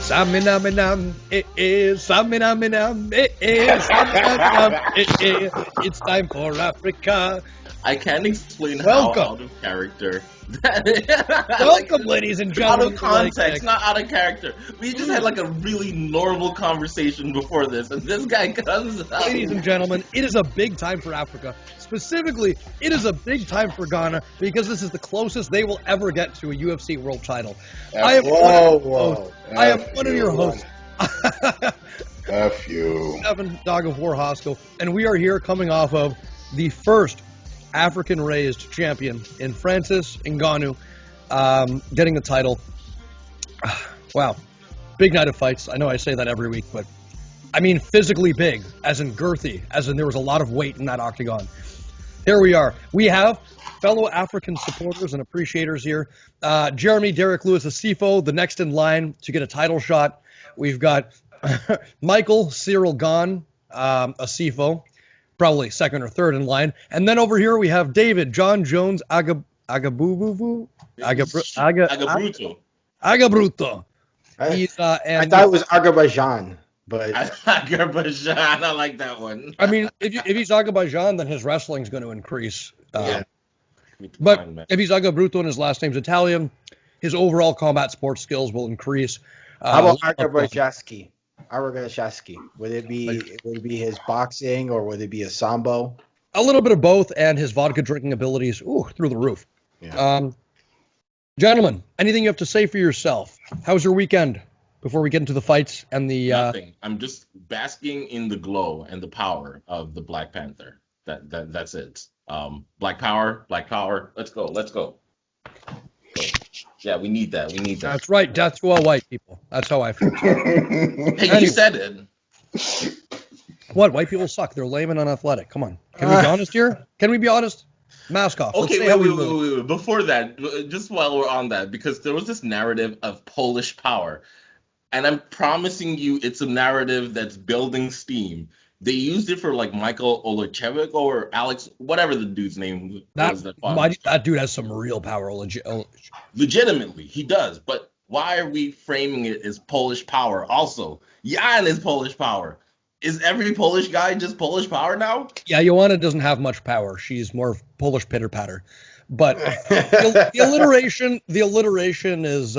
Saminaminam, saminaminam, saminaminam, it's time for Africa. I can't explain Welcome. how out of character. Welcome, ladies and Out gentlemen. of context, not out of character. We just had like a really normal conversation before this, and this guy comes out. Ladies and gentlemen, it is a big time for Africa. Specifically, it is a big time for Ghana because this is the closest they will ever get to a UFC world title. I am one of your hosts. F you. Stefano, Dog of War Hosko, and we are here coming off of the first African-raised champion in Francis Ngannou, getting the title. Wow. Big night of fights. I know I say that every week, but I mean physically big, as in girthy, as in there was a lot of weight in that octagon. Here we are. We have fellow African supporters and appreciators here. Jeremy Derek Lewis Asiffo, the next in line to get a title shot. We've got Michael Cyril Gone Asiffo, probably second or third in line. And then over here we have David John Jones Agabruto. He's I thought it was Azerbaijan, but Azerbaijan, I like that one. I mean, if he's Azerbaijan, then his wrestling's going to increase. Yeah. But if he's Agabruto and his last name's Italian, his overall combat sports skills will increase. How about Azerbaijansky? Would it be his boxing or would it be a sambo? A little bit of both, and his vodka drinking abilities, through the roof. Yeah. Gentlemen, anything you have to say for yourself? How was your weekend before we get into the fights and the... Nothing. I'm just basking in the glow and the power of the Black Panther. That's it. Black power. Let's go. Yeah, we need that. That's right. Death to all white people. That's how I feel. Hey, you said it. What? White people suck. They're lame and unathletic. Come on. Can we be honest here? Can we be honest? Mask off. Okay, wait. Before that, just while we're on that, because there was this narrative of Polish power, and I'm promising you it's a narrative that's building steam. They used it for like Michael Olechevik or Alex, whatever the dude's name was. That dude has some real power. Legitimately, he does. But why are we framing it as Polish power? Also, Jan is Polish power. Is every Polish guy just Polish power now? Yeah, Joanna doesn't have much power. She's more Polish pitter-patter. But the alliteration is,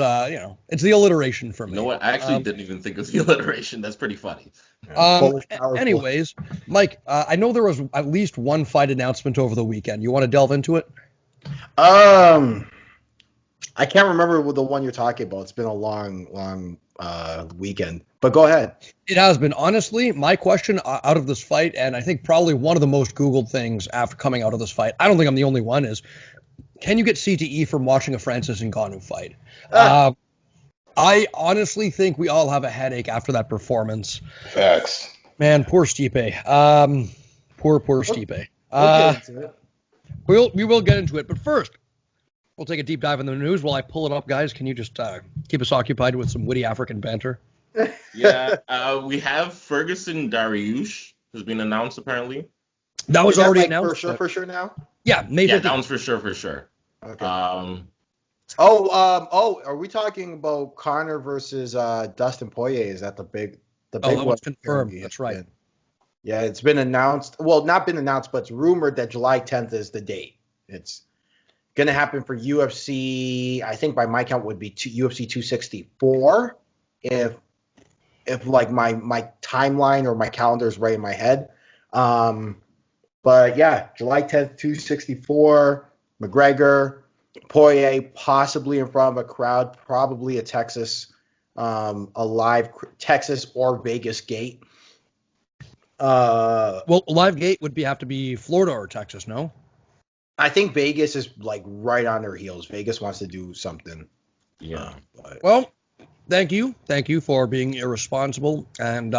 it's the alliteration for me. You know what? I actually didn't even think of the alliteration. That's pretty funny. Anyways, Mike, I know there was at least one fight announcement over the weekend. You want to delve into it? I can't remember the one you're talking about. It's been a long weekend. But go ahead. It has been. Honestly, my question out of this fight, and I think probably one of the most Googled things after coming out of this fight, I don't think I'm the only one, is can you get CTE from watching a Francis Ngannou fight? I honestly think we all have a headache after that performance. Facts. Man, poor Stipe. Poor Stipe. We will get into it, but first, we'll take a deep dive in the news. While I pull it up, guys, can you just keep us occupied with some witty African banter? Yeah, we have Ferguson Dariush has been announced apparently. That was already announced. For sure now? Yeah, maybe. Yeah, announced for sure. Okay. Are we talking about Conor versus Dustin Poirier? Is that the big that was confirmed. That's right. Yeah, it's been announced. Well, not been announced, but it's rumored that July 10th is the date. It's going to happen for UFC. I think by my count would be UFC 264. If like my timeline or my calendar is right in my head. But yeah, July 10th, 264, McGregor, Poirier, possibly in front of a crowd, probably a Texas, a live Texas or Vegas gate. Well, live gate would have to be Florida or Texas, no? I think Vegas is like right on their heels. Vegas wants to do something. Yeah. Well, thank you for being irresponsible, and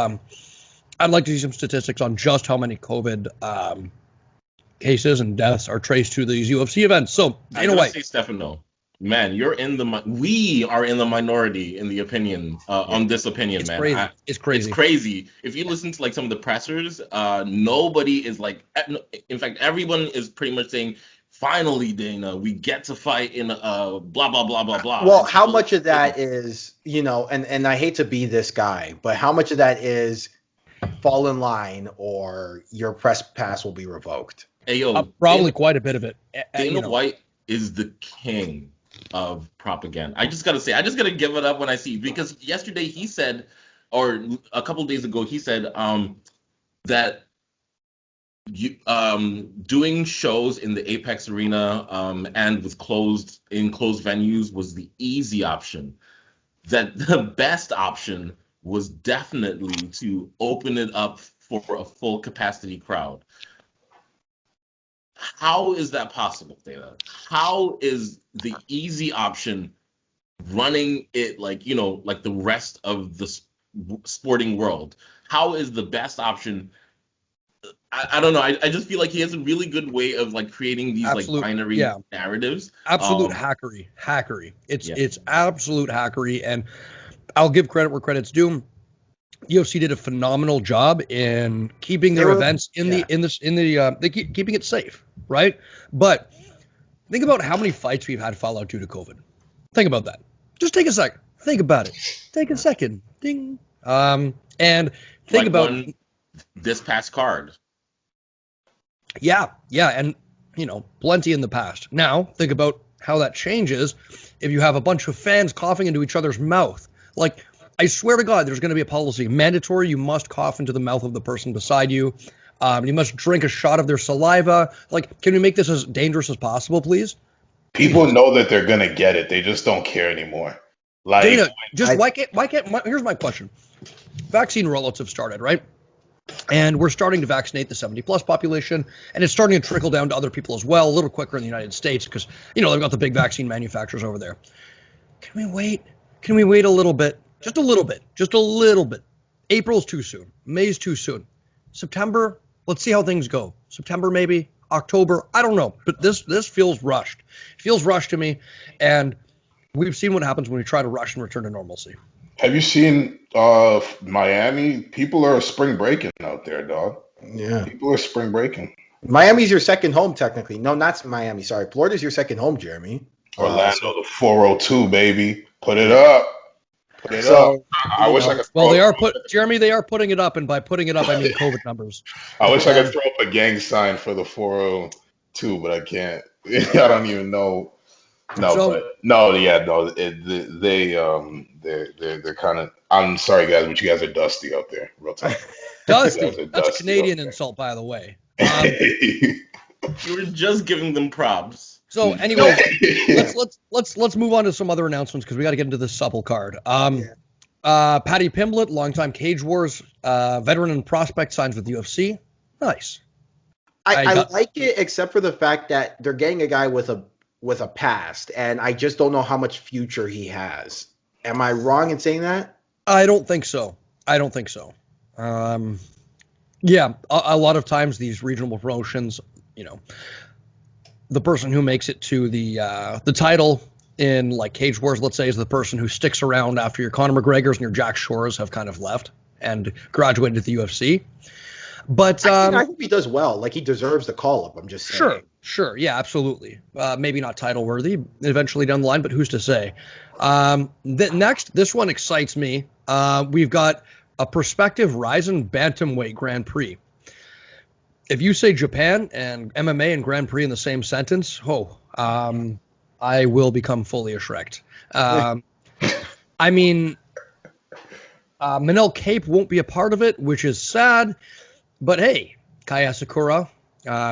I'd like to see some statistics on just how many COVID cases and deaths are traced to these UFC events. So, in a way, Stefano, man, we are in the minority in the opinion on this opinion, it's man. Crazy. It's crazy. It's crazy. If you listen to like some of the pressers, nobody is like. In fact, everyone is pretty much saying finally, Dana, we get to fight in blah blah blah blah blah. Well, how much of that is, and I hate to be this guy, but how much of that is fall in line or your press pass will be revoked? Hey, yo, probably quite a bit of it. Dana White is the king of propaganda. I just got to give it up when I see, because yesterday he said, or a couple of days ago, he said that doing shows in the Apex Arena and with closed venues was the easy option. That the best option was definitely to open it up for a full capacity crowd. How is that possible, Dana? How is the easy option running it like the rest of the sporting world? How is the best option? I don't know. I just feel like he has a really good way of like creating these like binary narratives. Absolute hackery. It's absolute hackery, and I'll give credit where credit's due. UFC did a phenomenal job in keeping their events keeping it safe, right? But think about how many fights we've had fall out due to COVID. Think about that. Just take a second. Think about it. Take a second. Ding. And think like about this past card. Yeah, and plenty in the past. Now think about how that changes if you have a bunch of fans coughing into each other's mouth. Like, I swear to God, there's going to be a policy mandatory. You must cough into the mouth of the person beside you. You must drink a shot of their saliva. Like, can we make this as dangerous as possible, please? People know that they're going to get it. They just don't care anymore. Like, Dana, why can't, here's my question. Vaccine rollouts have started, right? And we're starting to vaccinate the 70-plus population, and it's starting to trickle down to other people as well, a little quicker in the United States because, they've got the big vaccine manufacturers over there. Can we wait? Can we wait a little bit? Just a little bit. Just a little bit. April's too soon. May's too soon. September, let's see how things go. September maybe. October, I don't know. But this feels rushed. It feels rushed to me, and we've seen what happens when we try to rush and return to normalcy. Have you seen Miami? People are spring breaking out there, dog. Yeah. People are spring breaking. Miami's your second home, technically. No, not Miami. Sorry. Florida's your second home, Jeremy. Orlando, the 402, baby. Put it up. Put it up. I wish I could. Well, they are putting it up, and by putting it up, I mean COVID numbers. I wish I could throw up a gang sign for the 402, but I can't. I don't even know. They're kind of. I'm sorry, guys, but you guys are dusty out there. Real talk. Dusty. That's a Canadian insult, by the way. You were just giving them props. So, anyway, let's move on to some other announcements because we got to get into this supple card. Paddy Pimblett, longtime Cage Wars veteran and prospect, signs with UFC. Nice. I like it, except for the fact that they're getting a guy with a past, and I just don't know how much future he has. Am I wrong in saying that? I don't think so. Yeah, a lot of times these regional promotions, the person who makes it to the title in like Cage Wars, let's say, is the person who sticks around after your Conor McGregors and your Jack Shores have kind of left and graduated to the UFC. But I hope he does well. Like, he deserves the call up. I'm just saying. Sure. Yeah, absolutely. Maybe not title worthy eventually down the line, but who's to say? Next, this one excites me. We've got a prospective Ryzen Bantamweight Grand Prix. If you say Japan and MMA and Grand Prix in the same sentence, I will become fully erect. I mean, Manel Cape won't be a part of it, which is sad. But hey, Kai Asakura,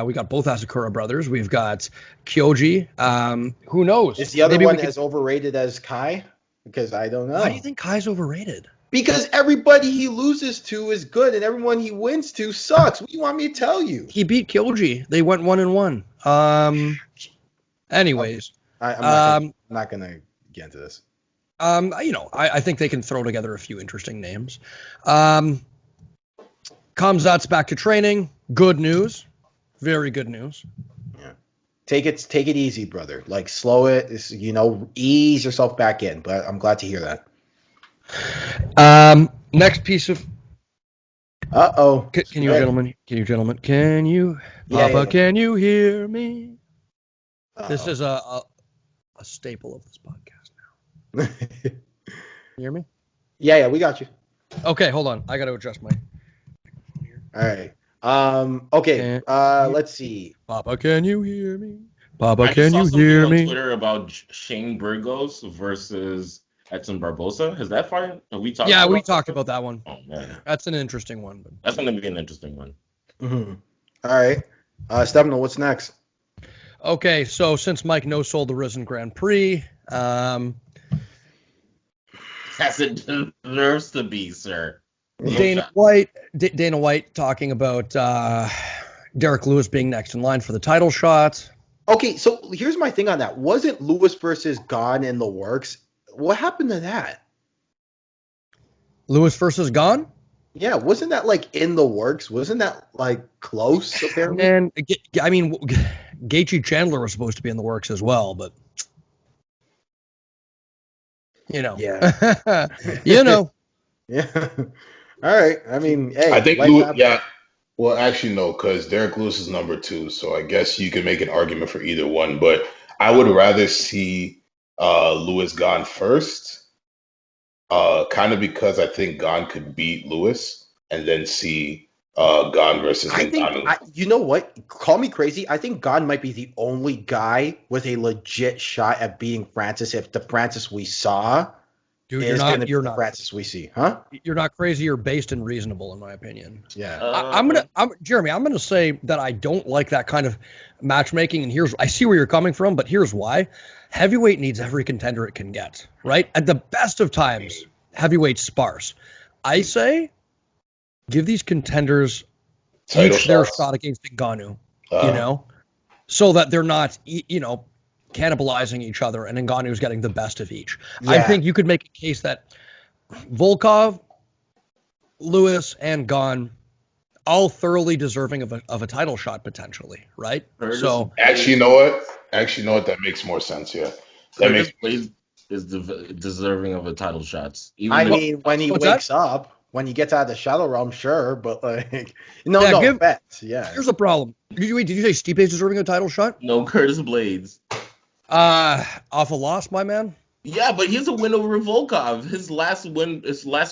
we got both Asakura brothers. We've got Kyoji. Who knows? Is the other one as overrated as Kai? Because I don't know. Why do you think Kai's overrated? Because everybody he loses to is good, and everyone he wins to sucks. What do you want me to tell you? He beat Kyoji. They went 1-1. Anyways, I'm not gonna get into this. I think they can throw together a few interesting names. Kamzat's back to training. Good news. Very good news. Yeah. Take it easy, brother. Like, slow it. Ease yourself back in. But I'm glad to hear that. Next piece of. Uh-oh. Can you gentlemen? Can you, Papa? Yeah. Can you hear me? This is a staple of this podcast now. You hear me? Yeah, we got you. Okay, hold on. I got to adjust my. All right. Okay. Let's see. Papa, can you hear me? Papa, I just can saw you something hear on me? Twitter about Shane Burgos versus Edson Barbosa. Has that fight? Have we talked? Yeah, we about talked that? about that one. Oh man, That's an interesting one. But that's gonna be an interesting one. Mm-hmm. All right. Stefano, what's next? okay, so since Mike no-sold the Risen Grand Prix, As it deserves to be, sir. Dana White talking about Derek Lewis being next in line for the title shot. Okay, so here's my thing on that. Wasn't Lewis versus Gane in the works? What happened to that? Lewis versus Gane? Yeah, wasn't that like in the works? Wasn't that like close apparently? And I mean, Gaethje Chandler was supposed to be in the works as well, but Yeah. Yeah. All right. I mean, hey, I think life Lewis, happens. yeah. Well, actually, no, because Derek Lewis is number 2, so I guess you can make an argument for either one. But I would rather see Lewis gone first, kind of because I think Gane could beat Lewis, and then see Gane versus I think, Ngannou. you know what? Call me crazy. I think Gane might be the only guy with a legit shot at beating Francis if the Francis we saw dude, is going to be you're the not Francis we see, huh? you're not crazy. You're based and reasonable, in my opinion. Yeah. Jeremy, I'm gonna say that I don't like that kind of matchmaking, and I see where you're coming from, but here's why: heavyweight needs every contender it can get, right? At the best of times, heavyweight's sparse. I say, give these contenders Title each their shots. shot against Ngannou, Uh, so that they're not, cannibalizing each other, and Ngannou's getting the best of each. I Yeah. think you could make a case that Volkov, Lewis, and Gane all thoroughly deserving of a title shot potentially, right? Curtis So Actually, you know what? That makes more sense. Yeah, that Curtis makes. Blades is deserving of a title shots. I Even mean, when he What's wakes up, when he gets out of the shadow realm, sure, but like, no Yeah, offense. Yeah. here's the problem. Did you say Stipe's deserving of a title shot? no Curtis Blades. Off a loss, my man. Yeah, but he's a win over Volkov. His last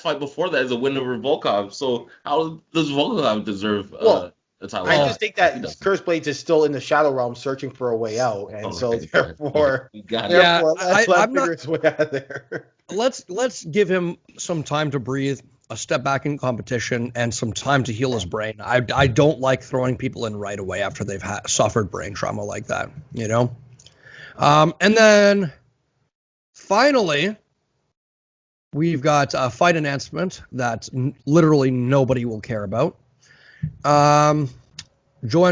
fight before that is a win over Volkov. So how does Volkov deserve Well, a title I shot? just think He that doesn't. Curse Blades is still in the shadow realm searching for a way out, and Oh, so okay. therefore, You got it. Yeah, let I'm him not- figure his way out of there. Let's give him some time to breathe, a step back in competition, and some time to heal his brain. I don't like throwing people in right away after they've suffered brain trauma like that, And then finally, we've got a fight announcement that literally nobody will care about. Joanne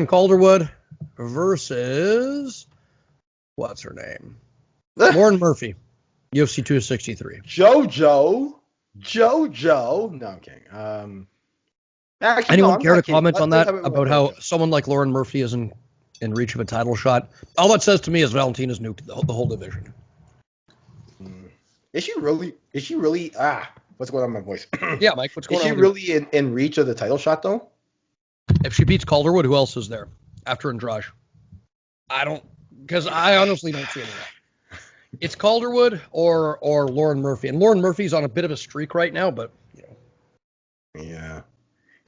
Calderwood versus what's her name? Lauren Murphy, UFC 263. Jojo. No, I'm kidding. Actually, Anyone no, I'm care to not kidding. comment on that Let's have it about with how Jojo. someone like Lauren Murphy is in reach of a title shot? All that says to me is Valentina's nuked the whole division. Is she really? What's going on with my voice? Yeah, Mike, what's going Is on? she with you? really in reach of the title shot though? If she beats Calderwood, who else is there after Andrade? Because I honestly don't see anyone. It's Calderwood or Lauren Murphy, and Lauren Murphy's on a bit of a streak right now. But Yeah.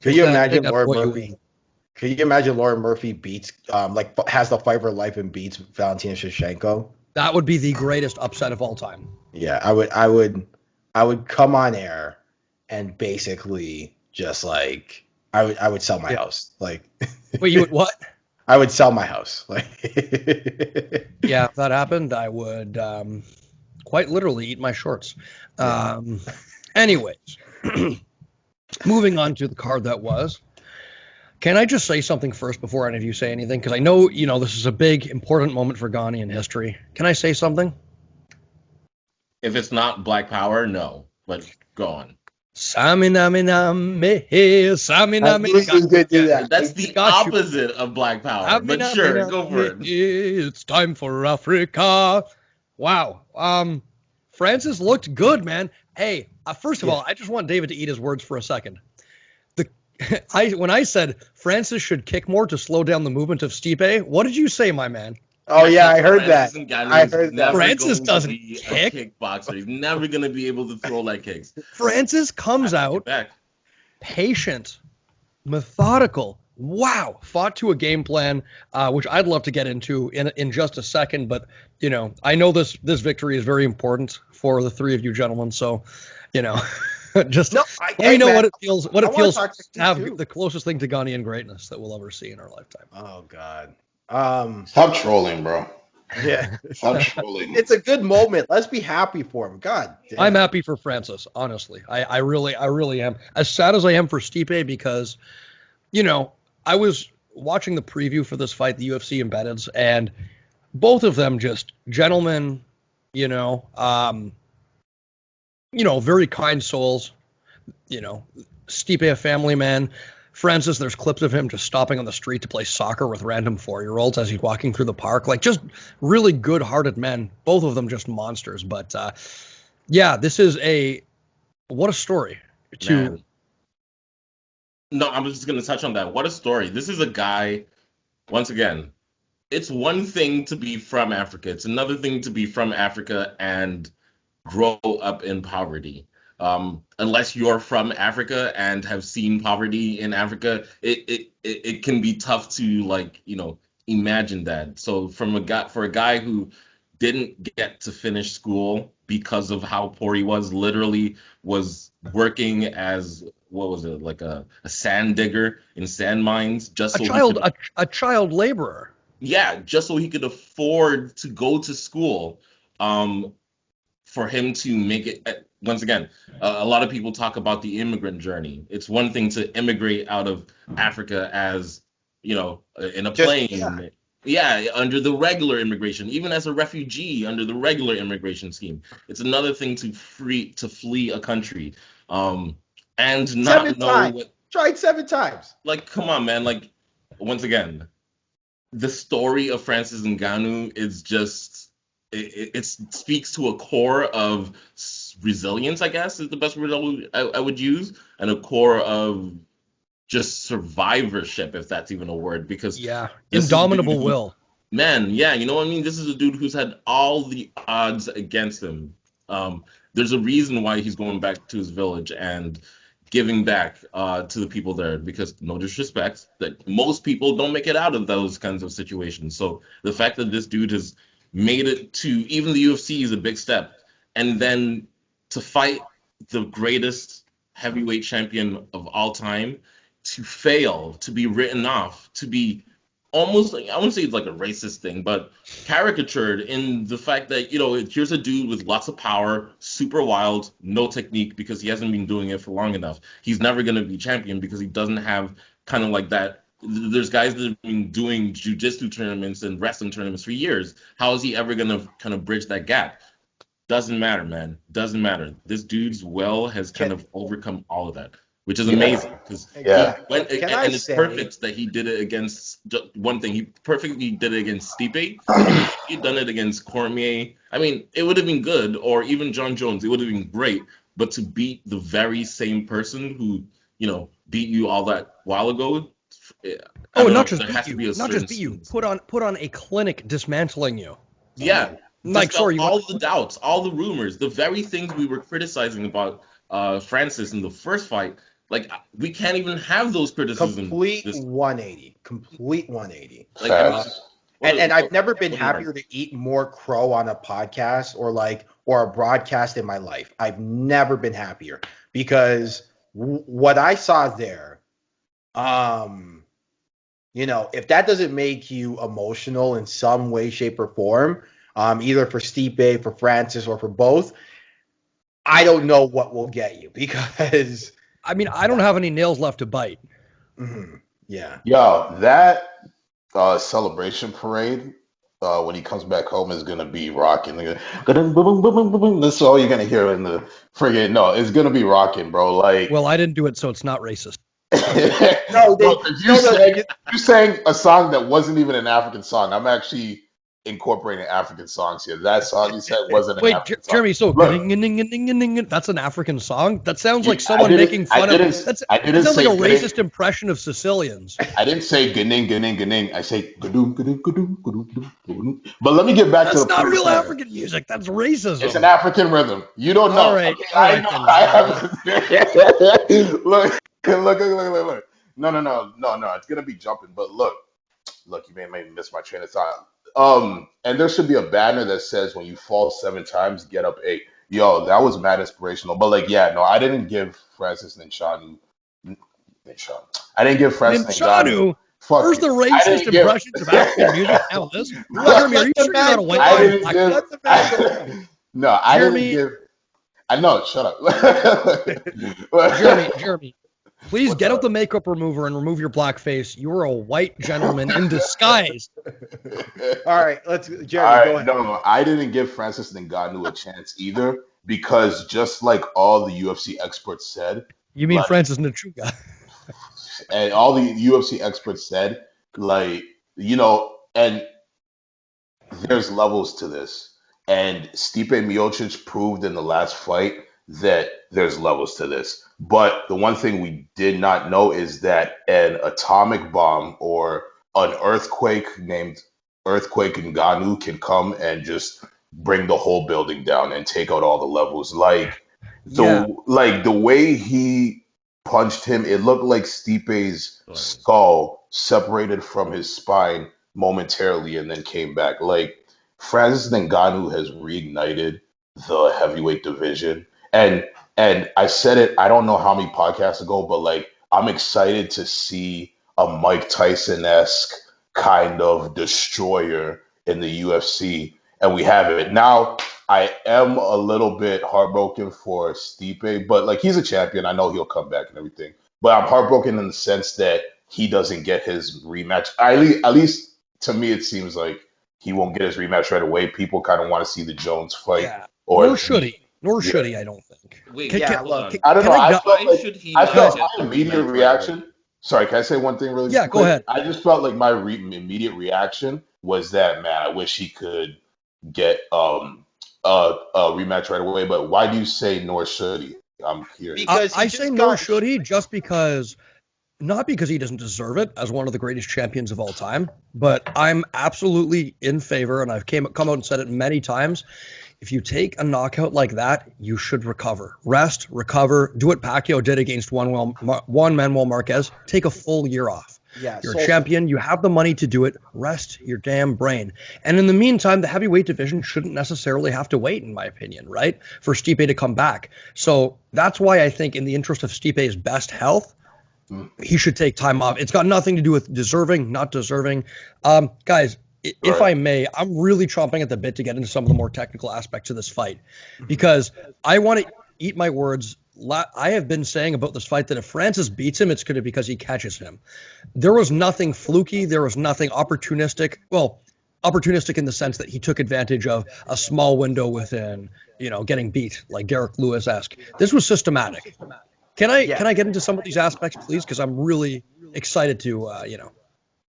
Could you Take imagine that Lauren what you Murphy? Could you imagine Lauren Murphy beats has the fight of her life and beats Valentina Shevchenko? that would be the greatest upset of all time. Yeah, I would come on air and basically just like I would sell my house. Like Wait, you would what? I would sell my house. Like Yeah, if that happened, I would quite literally eat my shorts. Anyways, moving on to the card that was. Can I just say something first before any of you say anything? Because I know, this is a big, important moment for Ghanaian history. Can I say something? If it's not Black Power, no. But go on. Saminame, Saminame. you could do that. That's the Got you. opposite of Black Power. But sure, go for it. It's time for Africa. Wow. Francis looked good, man. Hey, first of all, I just want David to eat his words for a second. When I said Francis should kick more to slow down the movement of Stipe, what did you say, my man? Oh yeah, I heard that. Francis Ngannou I is heard that. never Francis going to doesn't be kick. a kickboxer. He's never going to be able to throw leg kicks. Francis comes I take it out back. patient, methodical. Wow, fought to a game plan, which I'd love to get into in just a second. But I know this victory is very important for the three of you gentlemen. So, just No, let me know man, what it feels. What I it wanna feels talk to to have you, too. the closest thing to Ghanaian greatness that we'll ever see in our lifetime. Oh God. Stop trolling, bro. Yeah. Stop trolling. It's a good moment. Let's be happy for him. God damn. I'm happy for Francis, honestly. I really am. As sad as I am for Stipe, because, I was watching the preview for this fight, the UFC embeddeds, and both of them just gentlemen, very kind souls. Stipe, a family man. Francis, there's clips of him just stopping on the street to play soccer with random 4-year-olds as he's walking through the park. Like, just really good-hearted men. Both of them just monsters. But, this is what a story. Man. No, I'm just going to touch on that. What a story. This is a guy, once again, it's one thing to be from Africa. It's another thing to be from Africa and grow up in poverty. Unless you're from Africa and have seen poverty in Africa, it can be tough to imagine that. So for a guy who didn't get to finish school because of how poor he was, literally was working as what was it, like a sand digger in sand mines, just so a child laborer. Yeah, just so he could afford to go to school. For him to make it, once again, a lot of people talk about the immigrant journey. It's one thing to immigrate out of Africa as, in a plane. Yeah, under the regular immigration, even as a refugee under the regular immigration scheme. It's another thing to flee a country. And not know what. Tried 7 times. Like, come on, man. Like, once again, the story of Francis Ngannou is just. It speaks to a core of resilience, I guess, is the best word I would use, and a core of just survivorship, if that's even a word, because indomitable will. Man, yeah, you know what I mean? This is a dude who's had all the odds against him. There's a reason why he's going back to his village and giving back to the people there, because no disrespect, that most people don't make it out of those kinds of situations. So the fact that this dude has made it to even the UFC is a big step. And then to fight the greatest heavyweight champion of all time, to fail, to be written off, to be almost like, I wouldn't say it's like a racist thing, but caricatured in the fact that, here's a dude with lots of power, super wild, no technique because he hasn't been doing it for long enough. He's never going to be champion because he doesn't have kind of like that. There's guys that have been doing jiu-jitsu tournaments and wrestling tournaments for years. How is he ever going to kind of bridge that gap? Doesn't matter, man. Doesn't matter. This dude's will has kind of overcome all of that, which is amazing. Because it's perfect that he did it against one thing. He perfectly did it against Stipe. If he'd done it against Cormier, I mean, it would have been good. Or even John Jones, it would have been great. But to beat the very same person who, beat you all that while ago. Not just beat you. Put on a clinic dismantling you. Yeah. All the doubts, all the rumors, the very things we were criticizing about Francis in the first fight. Like, we can't even have those criticisms. Complete 180. And I've never been happier to eat more crow on a podcast or a broadcast in my life. I've never been happier because what I saw there, if that doesn't make you emotional in some way, shape, or form, either for Stipe, for Francis, or for both, I don't know what will get you, because I mean, I don't have any nails left to bite. Mm-hmm. Yeah. Yo, that celebration parade when he comes back home is gonna be rocking. That's all you're gonna hear in the friggin'. No, it's gonna be rocking, bro. Like, well, I didn't do it, so it's not racist. You sang a song that wasn't even an African song. I'm actually incorporating African songs here. That song you said wasn't an Wait, African song. Jeremy, so Look, that's an African song? That sounds like I someone making fun of I that didn't sounds like say a getting. racist impression of Sicilians. I didn't say ganing, ganing, ganing. I say gadoom, gadoom, gadoom, gadoom, gadoom, gadoom. But let me get back to That's the not point real here. African music. That's racism. It's an African rhythm. You don't know. All right, Okay, all I right know. then, I have. Look. No. It's gonna be jumping. But look. You may miss my train of thought. And there should be a banner that says when you fall 7 times, get up 8. Yo, that was mad inspirational. But like, yeah, no, I didn't give Francis Ngannou. I didn't give Francis Ngannou. Ngannou. Fuck First the you. I racist didn't give. impressions of African music. Now this. Jeremy, are you sure you're not a white I guy? didn't give. Let the man go. No, I didn't Jeremy, give. I know. Shut up. Jeremy, please What's get out up? the makeup remover and remove your black face. You are a white gentleman in disguise. All right, Jeremy, All go right, ahead. no, I didn't give Francis Ngannou a chance either because just like all the UFC experts said, You mean like, Francis Ngannou? and all the UFC experts said, like, and there's levels to this. And Stipe Miocic proved in the last fight that there's levels to this. But the one thing we did not know is that an atomic bomb or an earthquake named Earthquake Ngannou can come and just bring the whole building down and take out all the levels. Yeah. The way he punched him, it looked like Stipe's skull separated from his spine momentarily and then came back. Like Francis Ngannou has reignited the heavyweight division, and I said it. I don't know how many podcasts ago, but like I'm excited to see a Mike Tyson-esque kind of destroyer in the UFC, and we have it now. I am a little bit heartbroken for Stipe, but like he's a champion. I know he'll come back and everything. But I'm heartbroken in the sense that he doesn't get his rematch. At least to me, it seems like he won't get his rematch right away. People kind of want to see the Jones fight. Yeah. Or Nor should he. I don't think. Wait, Can- hold on. I don't know. I felt Why like should he I not felt get my the immediate rematch right reaction. Sorry, can I say one thing really Yeah, quick? go ahead. I just felt like my immediate reaction was that, man, I wish he could get a rematch right away. But why do you say nor should he? I'm curious. Because I say nor should he, just because, not because he doesn't deserve it as one of the greatest champions of all time, but I'm absolutely in favor, and I've come out and said it many times. If you take a knockout like that, you should recover. Rest, recover, do what Pacquiao did against Juan Manuel Marquez. Take a full year off. Yeah, You're a champion. You have the money to do it. Rest your damn brain. And in the meantime, the heavyweight division shouldn't necessarily have to wait, in my opinion, right, for Stipe to come back. So that's why I think in the interest of Stipe's best health, he should take time off. It's got nothing to do with deserving, not deserving. Guys, if I may, I'm really chomping at the bit to get into some of the more technical aspects of this fight because I want to eat my words. I have been saying about this fight that if Francis beats him, it's going to be because he catches him. There was nothing fluky. There was nothing opportunistic. Well, opportunistic in the sense that he took advantage of a small window within, getting beat like Derek Lewis-esque. This was systematic. Can I get into some of these aspects, please? Because I'm really excited to,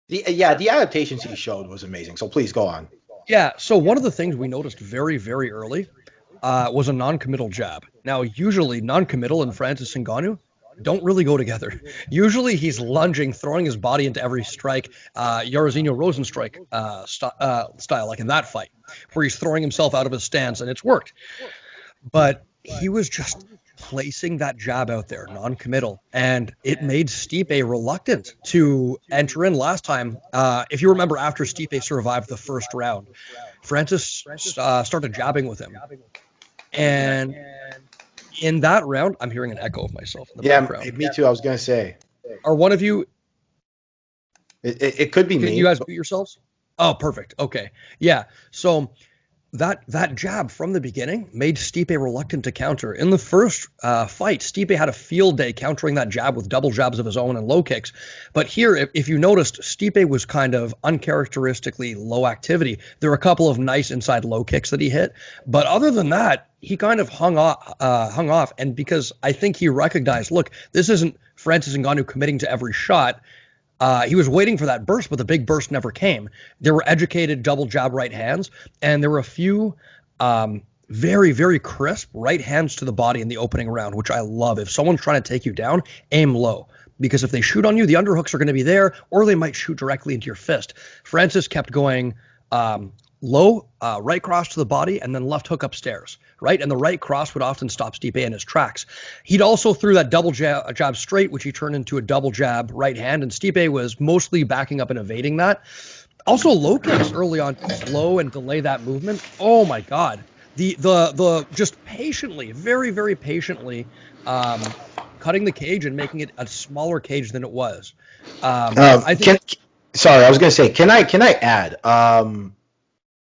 The adaptations he showed was amazing. So please go on. Yeah, so one of the things we noticed very, very early was a non-committal jab. Now, usually non-committal and Francis Ngannou don't really go together. Usually he's lunging, throwing his body into every strike, Jairzinho Rosenstrike style, like in that fight, where he's throwing himself out of his stance, and it's worked. But he was just placing that jab out there, non-committal, and it made Stipe reluctant to enter in last time. If you remember, after Stipe survived the first round, Francis started jabbing with him. And in that round, I'm hearing an echo of myself in the background. Yeah, me too. I was going to say. Are one of you... It could be me. Can you guys mute yourselves? Oh, perfect. Okay. Yeah. So that jab from the beginning made Stipe reluctant to counter. In the first fight, Stipe had a field day countering that jab with double jabs of his own and low kicks. But here, if you noticed, Stipe was kind of uncharacteristically low activity. There were a couple of nice inside low kicks that he hit. But other than that, he kind of hung off. And because I think he recognized, look, this isn't Francis Ngannou committing to every shot. He was waiting for that burst, but the big burst never came. There were educated double jab right hands, and there were a few very, very crisp right hands to the body in the opening round, which I love. If someone's trying to take you down, aim low. Because if they shoot on you, the underhooks are going to be there, or they might shoot directly into your fist. Francis kept going low, right cross to the body, and then left hook upstairs, right? And the right cross would often stop Stipe in his tracks. He'd also threw that double jab straight, which he turned into a double jab right hand, and Stipe was mostly backing up and evading that. Also, low kicks early on, slow and delay that movement. Oh my God. The just patiently, very, very patiently, cutting the cage and making it a smaller cage than it was. I think. Sorry, I was going to say, can I add?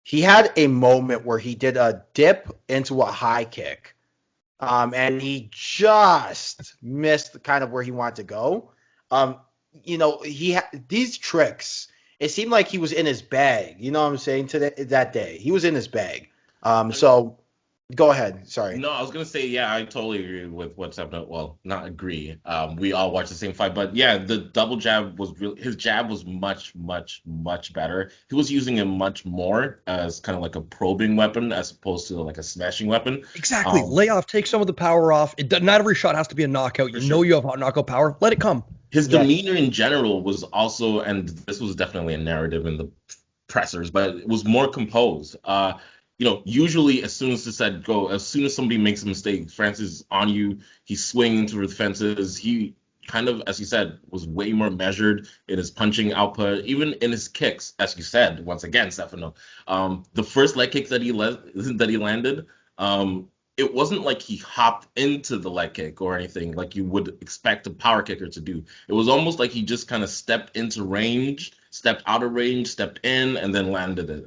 He had a moment where he did a dip into a high kick, and he just missed kind of where he wanted to go. He had these tricks. It seemed like he was in his bag. You know what I'm saying? That day, he was in his bag. So go ahead. Sorry. No, I was gonna say, yeah, I totally agree with what's happening. Well, not agree. We all watched the same fight, but yeah, the double jab was his jab was much, much, much better. He was using it much more as kind of like a probing weapon as opposed to like a smashing weapon. Exactly. Lay off, take some of the power off. Not every shot has to be a knockout. You know you have knockout power. Let it come. His demeanor in general was also, and this was definitely a narrative in the pressers, but it was more composed. Usually as soon as it's said go, as soon as somebody makes a mistake, Francis is on you. He's swinging through the fences. He kind of, as you said, was way more measured in his punching output, even in his kicks, as you said, once again, Stefano. The first leg kick that he landed, it wasn't like he hopped into the leg kick or anything like you would expect a power kicker to do. It was almost like he just kind of stepped into range, stepped out of range, stepped in, and then landed it.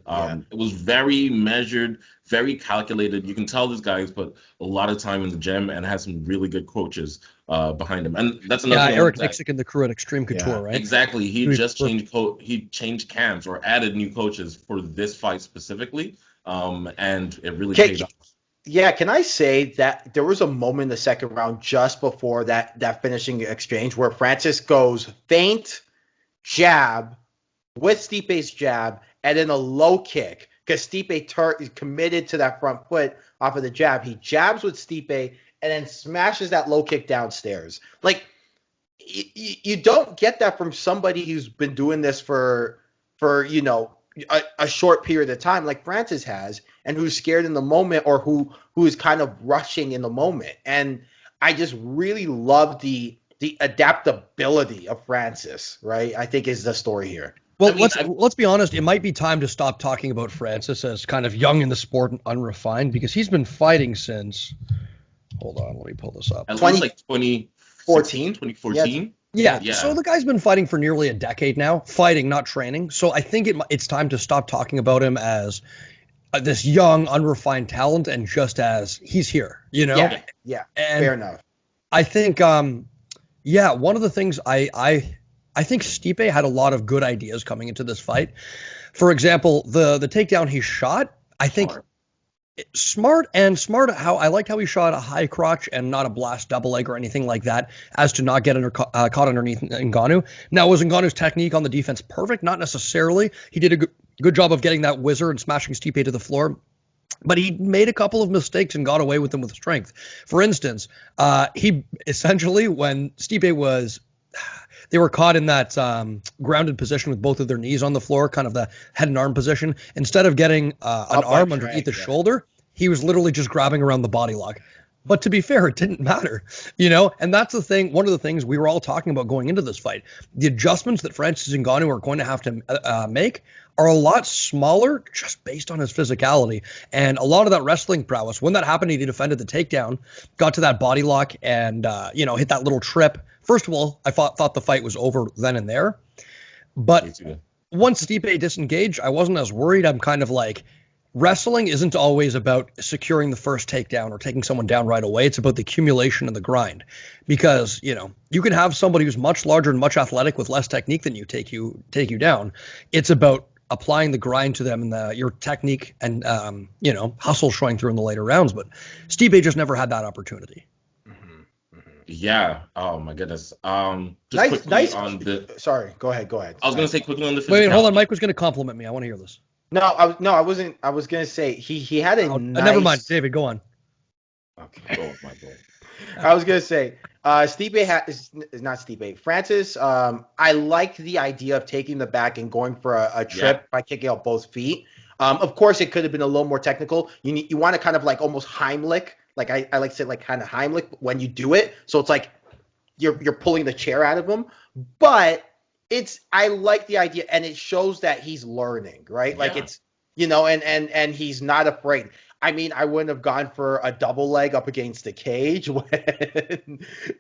It was very measured, very calculated. You can tell this guy's put a lot of time in the gym and has some really good coaches behind him. And that's another thing. Eric Nixick and the crew at Extreme Couture, right? Exactly. He just changed camps or added new coaches for this fight specifically, and it really paid off. Yeah, can I say that there was a moment in the second round just before that finishing exchange where Francis goes feint, jab, with Stipe's jab, and then a low kick because Stipe is committed to that front foot off of the jab. He jabs with Stipe and then smashes that low kick downstairs. Like, you don't get that from somebody who's been doing this for a short period of time like Francis has, and who's scared in the moment or who is kind of rushing in the moment. And I just really love the adaptability of Francis, right? I think is the story here. Well, let's be honest. It might be time to stop talking about Francis as kind of young in the sport and unrefined because he's been fighting since. Hold on, let me pull this up. At least like 2014. Yeah. So the guy's been fighting for nearly a decade now, fighting, not training. So I think it's time to stop talking about him as this young, unrefined talent and just as he's here, Yeah, and fair enough. I think, one of the things I think Stipe had a lot of good ideas coming into this fight. For example, the takedown he shot, I think smart. How I liked how he shot a high crotch and not a blast double leg or anything like that, as to not get caught underneath Ngannou. Now, was Ngannou's technique on the defense perfect? Not necessarily. He did a good job of getting that whizzer and smashing Stipe to the floor. But he made a couple of mistakes and got away with them with strength. For instance, he essentially, when Stipe they were caught in that grounded position with both of their knees on the floor, kind of the head and arm position. Instead of getting an arm underneath the shoulder, he was literally just grabbing around the body lock. But to be fair, it didn't matter, and that's the thing. One of the things we were all talking about going into this fight, the adjustments that Francis Ngannou are going to have to make are a lot smaller just based on his physicality and a lot of that wrestling prowess. When that happened, he defended the takedown, got to that body lock and, hit that little trip. First of all, I thought the fight was over then and there. But once Stipe disengaged, I wasn't as worried. I'm kind of like, wrestling isn't always about securing the first takedown or taking someone down right away. It's about the accumulation and the grind. Because, you can have somebody who's much larger and much athletic with less technique than you take you down. It's about applying the grind to them and your technique and, hustle showing through in the later rounds. But Stipe just never had that opportunity. Yeah. Oh my goodness. Just Nice, quickly nice. on the. Sorry, go ahead. I was gonna say quickly on the Wait, hold on. physicality. Mike was going to compliment me. I want to hear this. No, I wasn't. I was gonna say he had a Never mind. nice. David, go on. Okay. Oh my god. I was gonna say, Stipe is not Stipe. Francis, I like the idea of taking the back and going for a trip by kicking out both feet. Of course, it could have been a little more technical. You want to kind of like almost Heimlich, like I like to say like kind of Heimlich when you do it. So it's like you're pulling the chair out of him, but I like the idea, and it shows that he's learning, right? Like Yeah. it's and he's not afraid. I mean, I wouldn't have gone for a double leg up against the cage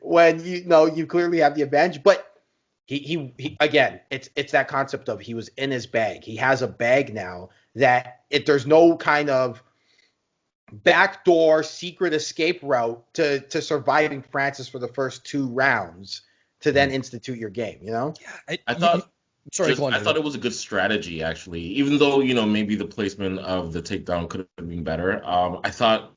when you clearly have the advantage. But he again, it's that concept of he was in his bag. He has a bag now that if there's no kind of backdoor secret escape route to surviving Francis for the first 2 rounds to then institute your game, I thought. Sorry, go on. I David. thought it was a good strategy, actually. Even though, maybe the placement of the takedown could have been better. I thought,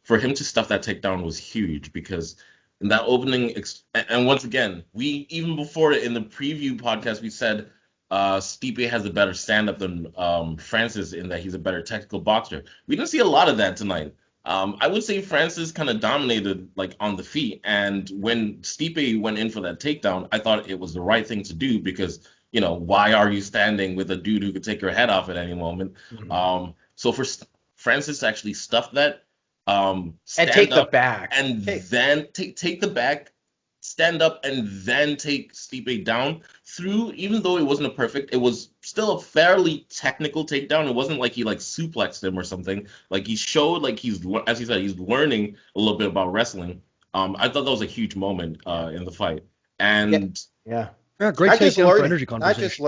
for him to stuff that takedown was huge because in that opening, and once again, even before in the preview podcast, we said Stipe has a better stand-up than Francis in that he's a better technical boxer. We didn't see a lot of that tonight. I would say Francis kind of dominated like on the feet. And when Stipe went in for that takedown, I thought it was the right thing to do because why are you standing with a dude who could take your head off at any moment? Mm-hmm. So for Francis to actually stuff that, and take the back, and then take the back, stand up, and then take Stipe down through. Even though it wasn't a perfect, it was still a fairly technical takedown. It wasn't like he like suplexed him or something. Like he showed like as he said, he's learning a little bit about wrestling. I thought that was a huge moment in the fight, and yeah. Yeah, great Not just takedown for learning, energy conversation.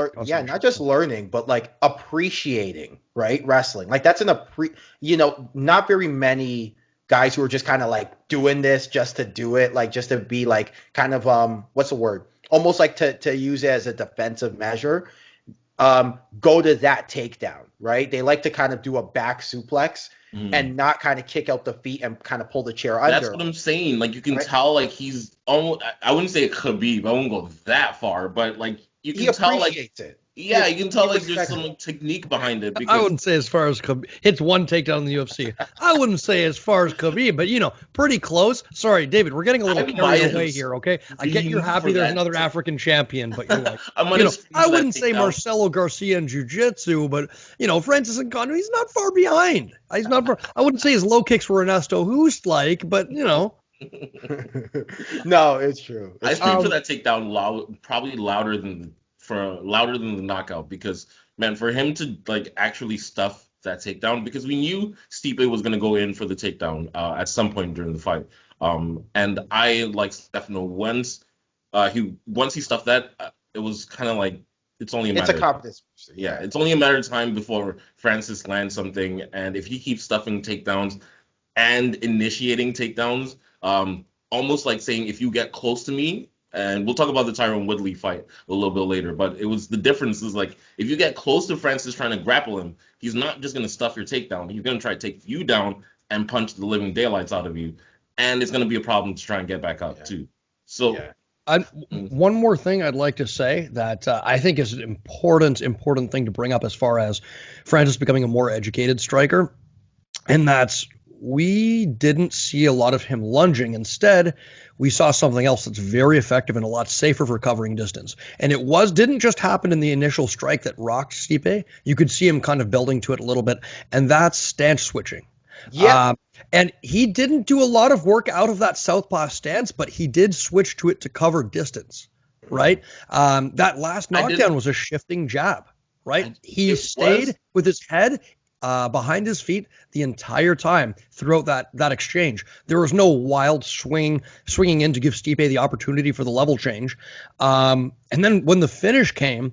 not just learning, but like appreciating, right? Wrestling. Like that's not very many guys who are just kind of like doing this just to do it, like just to be like kind of what's the word? Almost like to use it as a defensive measure. Go to that takedown, right? They like to kind of do a back suplex and not kind of kick out the feet and kind of pull the chair under. That's what I'm saying. Like you can tell, like he's almost. I wouldn't say Khabib. I wouldn't go that far, but like you can tell, like it. Yeah, you can tell like there's some technique behind it. Because I wouldn't say as far as Khabib. Hits one takedown in the UFC. I wouldn't say as far as Khabib, but pretty close. Sorry, David, we're getting a little carried away here, okay? I get you're happy there's another African champion, but you're like, I wouldn't say Marcelo Garcia in jiu-jitsu, but Francis Ngannou, he's not far behind. He's not far. I wouldn't say his low kicks were Ernesto Hoost-like, but No, it's true. I screamed for that takedown probably louder than the knockout, because man, for him to like actually stuff that takedown, because we knew Stipe was gonna go in for the takedown at some point during the fight. And I like Stefano once he stuffed that, it was kind of like it's only a matter. It's a competence. Yeah, it's only a matter of time before Francis lands something, and if he keeps stuffing takedowns and initiating takedowns, almost like saying if you get close to me. And we'll talk about the Tyron Woodley fight a little bit later, but the difference is like if you get close to Francis trying to grapple him, he's not just going to stuff your takedown. He's going to try to take you down and punch the living daylights out of you, and it's going to be a problem to try and get back up too. So, one more thing I'd like to say that I think is an important thing to bring up as far as Francis becoming a more educated striker, and that's we didn't see a lot of him lunging. Instead, we saw something else that's very effective and a lot safer for covering distance. And it didn't just happen in the initial strike that rocked Stipe. You could see him kind of building to it a little bit, and that's stance switching. Yeah. And he didn't do a lot of work out of that southpaw stance, but he did switch to it to cover distance, right? That last knockdown was a shifting jab, right? He stayed with his head behind his feet the entire time throughout that exchange. There was no wild swinging in to give Stipe the opportunity for the level change. And then when the finish came,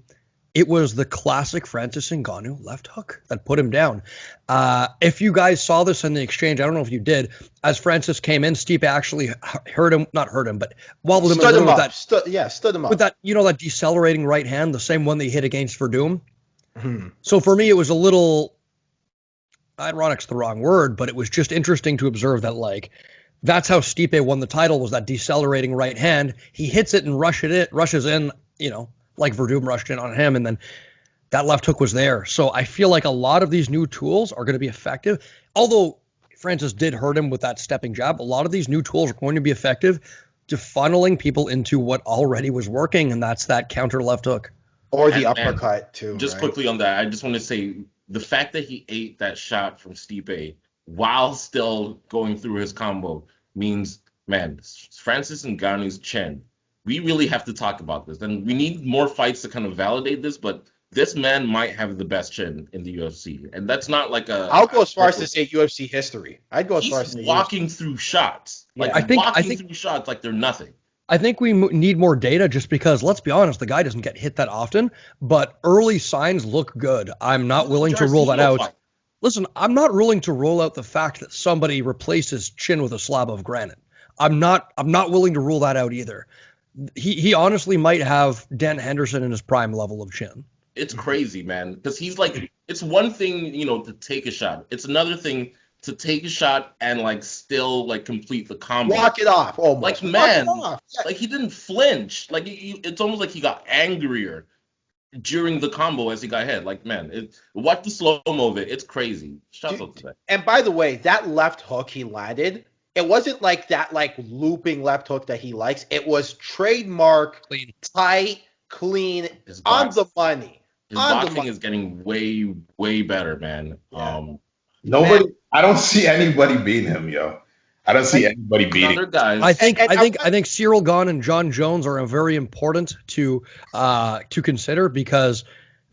it was the classic Francis Ngannou left hook that put him down. If you guys saw this in the exchange, I don't know if you did, as Francis came in, Stipe actually not hurt him, but wobbled him a little with stood him up. With that, that decelerating right hand, the same one they hit against Verdum. So for me, it was a little... ironic's the wrong word, but it was just interesting to observe that, like, That's how Stipe won the title, was that decelerating right hand. He hits it and rushes in, like Verdum rushed in on him, and then that left hook was there. So I feel like a lot of these new tools are going to be effective. Although Francis did hurt him with that stepping jab, a lot of these new tools are going to be effective to funneling people into what already was working, and that's that counter left hook. Or the uppercut, too. Just right? quickly on that, I just want to say the fact that he ate that shot from Stipe while still going through his combo means, man, Francis Ngannou's chin. We really have to talk about this. And we need more fights to kind of validate this, but this man might have the best chin in the UFC. And that's not like a... I'll go as far as to say UFC history. I'd go as far as to say he's walking through shots. Like, I think through shots like they're nothing. I think we need more data just because, let's be honest, the guy doesn't get hit that often, but early signs look good. I'm not willing to rule that out. Listen, I'm not willing to rule out the fact that somebody replaced his chin with a slab of granite. I'm not willing to rule that out either. He honestly might have Dan Henderson in his prime level of chin. It's crazy, man, because he's like, it's one thing, to take a shot. It's another thing to take a shot and like still like complete the combo. Walk it off. Almost. Like, man, like he didn't flinch. Like it's almost like he got angrier during the combo as he got hit. Like, man, watch the slow-mo of it. It's crazy. Shout out to that. And by the way, that left hook he landed, it wasn't like that like looping left hook that he likes. It was trademark, Clean. tight, clean, on the money. His boxing is getting way, way better, man. Yeah. I don't see anybody beating him, yo. I don't see anybody beating him. Guys. I think Cyril Gane and John Jones are very important to consider because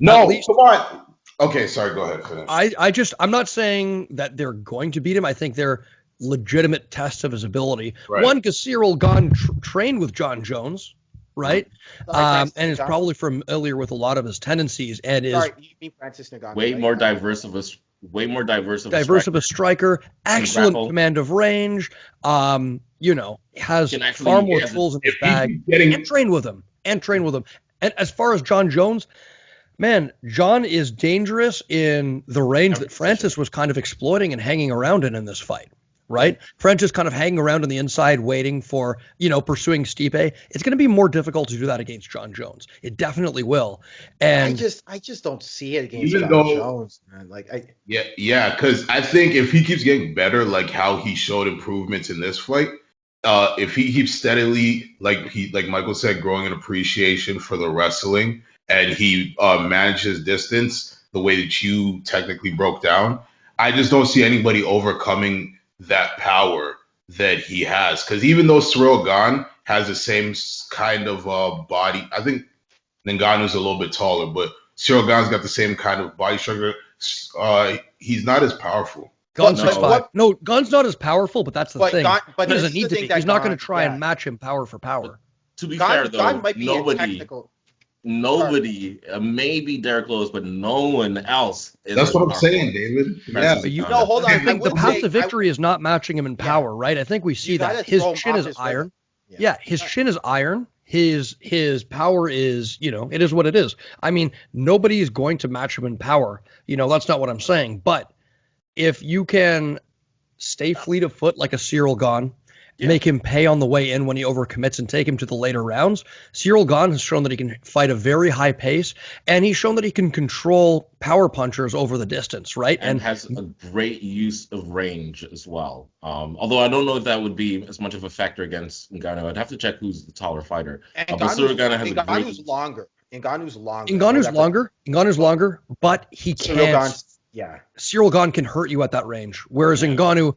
come on. Okay, sorry, go ahead. Finish. I'm not saying that they're going to beat him. I think they're legitimate tests of his ability. Right. One, because Cyril Gane trained with John Jones, right? And is probably familiar with a lot of his tendencies and is you mean Francis Ngannou, way right? more diverse of a striker, excellent command of range, has far more tools in his bag, and train with him. And as far as John Jones, man, John is dangerous in the range that Francis was kind of exploiting and hanging around in this fight. Right? Francis kind of hanging around on the inside waiting for, pursuing Stipe. It's going to be more difficult to do that against John Jones. It definitely will. And I just don't see it against John Jones, man. Because I think if he keeps getting better, like how he showed improvements in this fight, if he keeps steadily, like Michael said, growing an appreciation for the wrestling, and he manages distance the way that you technically broke down, I just don't see anybody overcoming that power that he has. Because even though Cyril Gane has the same kind of body, I think Ngannou's a little bit taller, but Cyril Gane's got the same kind of body structure. He's not as powerful. Gane's 6'5". No, Gane's not as powerful, but that's the thing. But he doesn't need to be. He's not going to try and match him power for power. But to be fair, though, nobody, maybe Derek Lewis, but no one else is. That's what I'm saying, David. Yeah. Hold on. The path to victory is not matching him in power, right? I think we see that. His chin is iron. Yeah, his chin is iron. His power is, it is what it is. I mean, nobody is going to match him in power. That's not what I'm saying. But if you can stay fleet of foot like a Cyril Gane, make him pay on the way in when he overcommits and take him to the later rounds. Cyril Gane has shown that he can fight a very high pace, and he's shown that he can control power punchers over the distance, right? And has a great use of range as well. Although I don't know if that would be as much of a factor against Ngannou. I'd have to check who's the taller fighter. But Cyril Gane has Ngannou's longer. Ngannou's longer, but he can't. Cyril Gane can hurt you at that range, whereas Ngannou's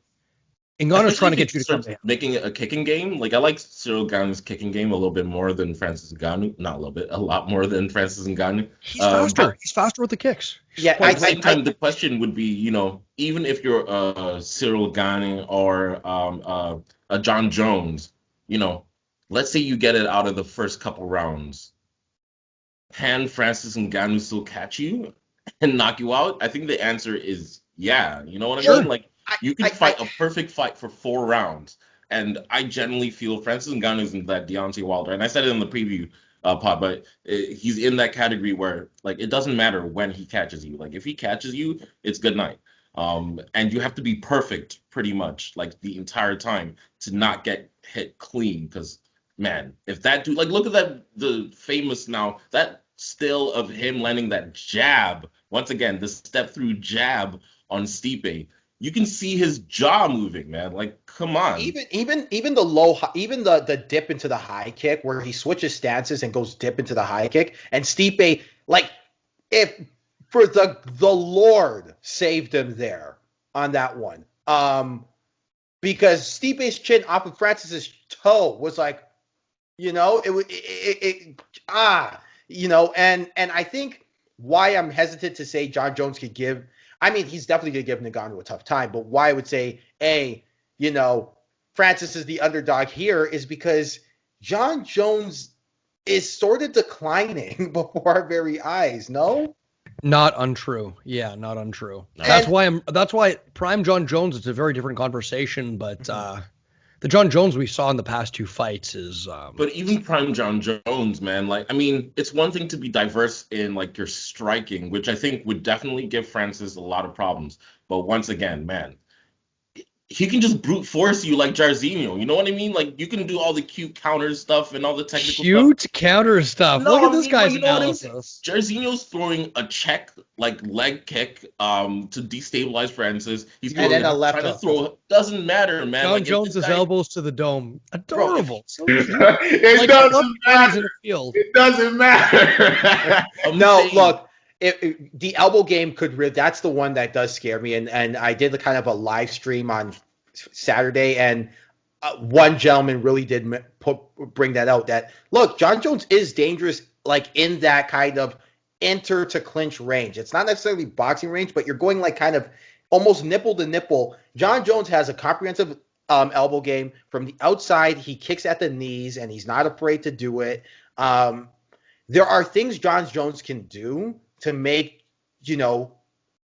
trying to get you to come down. Making a kicking game. Like, I like Cyril Gane's kicking game a little bit more than Francis Ngannou. Not a little bit, a lot more than Francis Ngannou. He's faster. He's faster with the kicks. At the same time, the question would be, even if you're Cyril Gane or a John Jones, let's say you get it out of the first couple rounds. Can Francis Ngannou still catch you and knock you out? I think the answer is yeah. You know what I mean? Like, you can fight a perfect fight for 4 rounds. And I generally feel Francis Ngannou is in that Deontay Wilder. And I said it in the preview pod, but he's in that category where, like, it doesn't matter when he catches you. Like, if he catches you, it's good night. And you have to be perfect pretty much like the entire time to not get hit clean. Because man, if that dude, like, look at the famous now that still of him landing that jab once again, the step through jab on Stipe. You can see his jaw moving, man. Like, come on. Even the low, even the dip into the high kick where he switches stances and goes dip into the high kick, and Stipe, like, if for the Lord saved him there on that one, because Stipe's chin off of Francis's toe was like, you know, and I think why I'm hesitant to say John Jones could give. I mean, he's definitely going to give Ngannou a tough time, but why I would say, Francis is the underdog here is because John Jones is sort of declining before our very eyes, no? Not untrue. Yeah, not untrue. No. That's why Prime John Jones is a very different conversation, but the John Jones we saw in the past two fights is But even Prime John Jones, man, like, I mean, it's one thing to be diverse in like your striking, which I think would definitely give Francis a lot of problems. But once again, man, he can just brute force you like Jairzinho. You know what I mean? Like, you can do all the cute counter stuff and all the technical stuff. cute counter stuff. No, Look at I this mean, guy's you know what I'm saying? analysis. Jairzinho's throwing a check, like leg kick, to destabilize Francis. He's And then a left trying to hook. throw. Doesn't matter, man. John Like, if Jones' this guy- elbows to the dome. Adorable. So cute. It Like doesn't fluffy bunnies matter. in a field. It doesn't matter. I'm No, saying- look, the elbow game could really, that's the one that does scare me. And I did kind of a live stream on Saturday, and one gentleman really did bring that out, that, look, John Jones is dangerous, like in that kind of enter to clinch range. It's not necessarily boxing range, but you're going like kind of almost nipple to nipple. John Jones has a comprehensive elbow game. From the outside, he kicks at the knees, and he's not afraid to do it. There are things John Jones can do to make,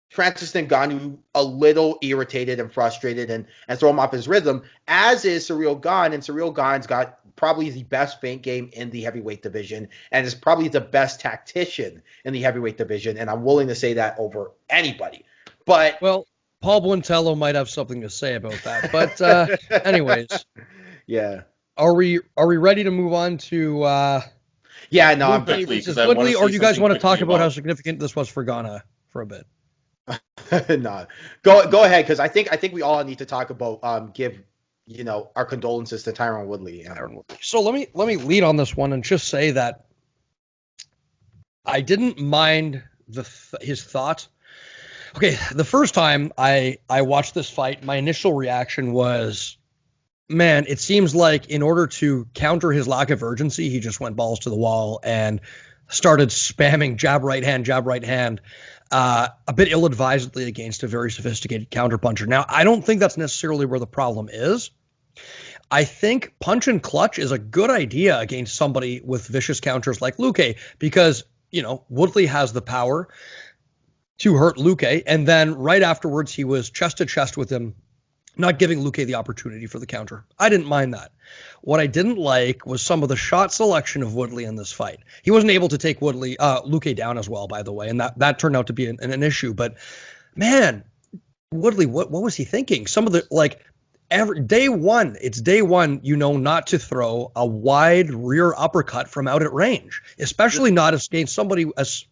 Francis Ngannou a little irritated and frustrated and throw him off his rhythm, as is Ciryl Gane. And Ciryl Gane's got probably the best feint game in the heavyweight division and is probably the best tactician in the heavyweight division. And I'm willing to say that over anybody. But Well, Paul Buentello might have something to say about that. But anyways, yeah. are we ready to move on to Yeah, no, I'm Quickly, versus 'cause I wanna Woodley, or say do you guys something want to talk quickly about how about- significant this was for Ghana for a bit? no. Go ahead, because I think we all need to talk about give our condolences to Tyron Woodley. So let me lead on this one and just say that I didn't mind his thought. Okay, the first time I watched this fight, my initial reaction was, man, it seems like in order to counter his lack of urgency, he just went balls to the wall and started spamming jab right hand, a bit ill-advisedly against a very sophisticated counterpuncher. Now, I don't think that's necessarily where the problem is. I think punch and clutch is a good idea against somebody with vicious counters like Luque, because, Woodley has the power to hurt Luque, and then right afterwards he was chest to chest with him, not giving Luque the opportunity for the counter. I didn't mind that. What I didn't like was some of the shot selection of Woodley in this fight. He wasn't able to take Luque down as well, by the way, and that turned out to be an issue. But man, Woodley, what was he thinking? Some of the day one, not to throw a wide rear uppercut from out at range, especially not against somebody as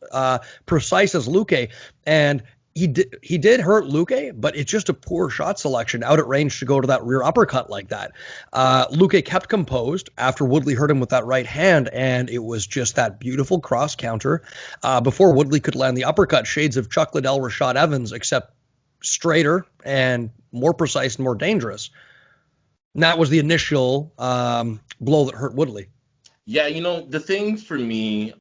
precise as Luque. And he did hurt Luque, but it's just a poor shot selection out at range to go to that rear uppercut like that. Luque kept composed after Woodley hurt him with that right hand, and it was just that beautiful cross counter before Woodley could land the uppercut. Shades of Chuck Liddell, Rashad Evans, except straighter and more precise and more dangerous. And that was the initial blow that hurt Woodley. Yeah, the thing for me,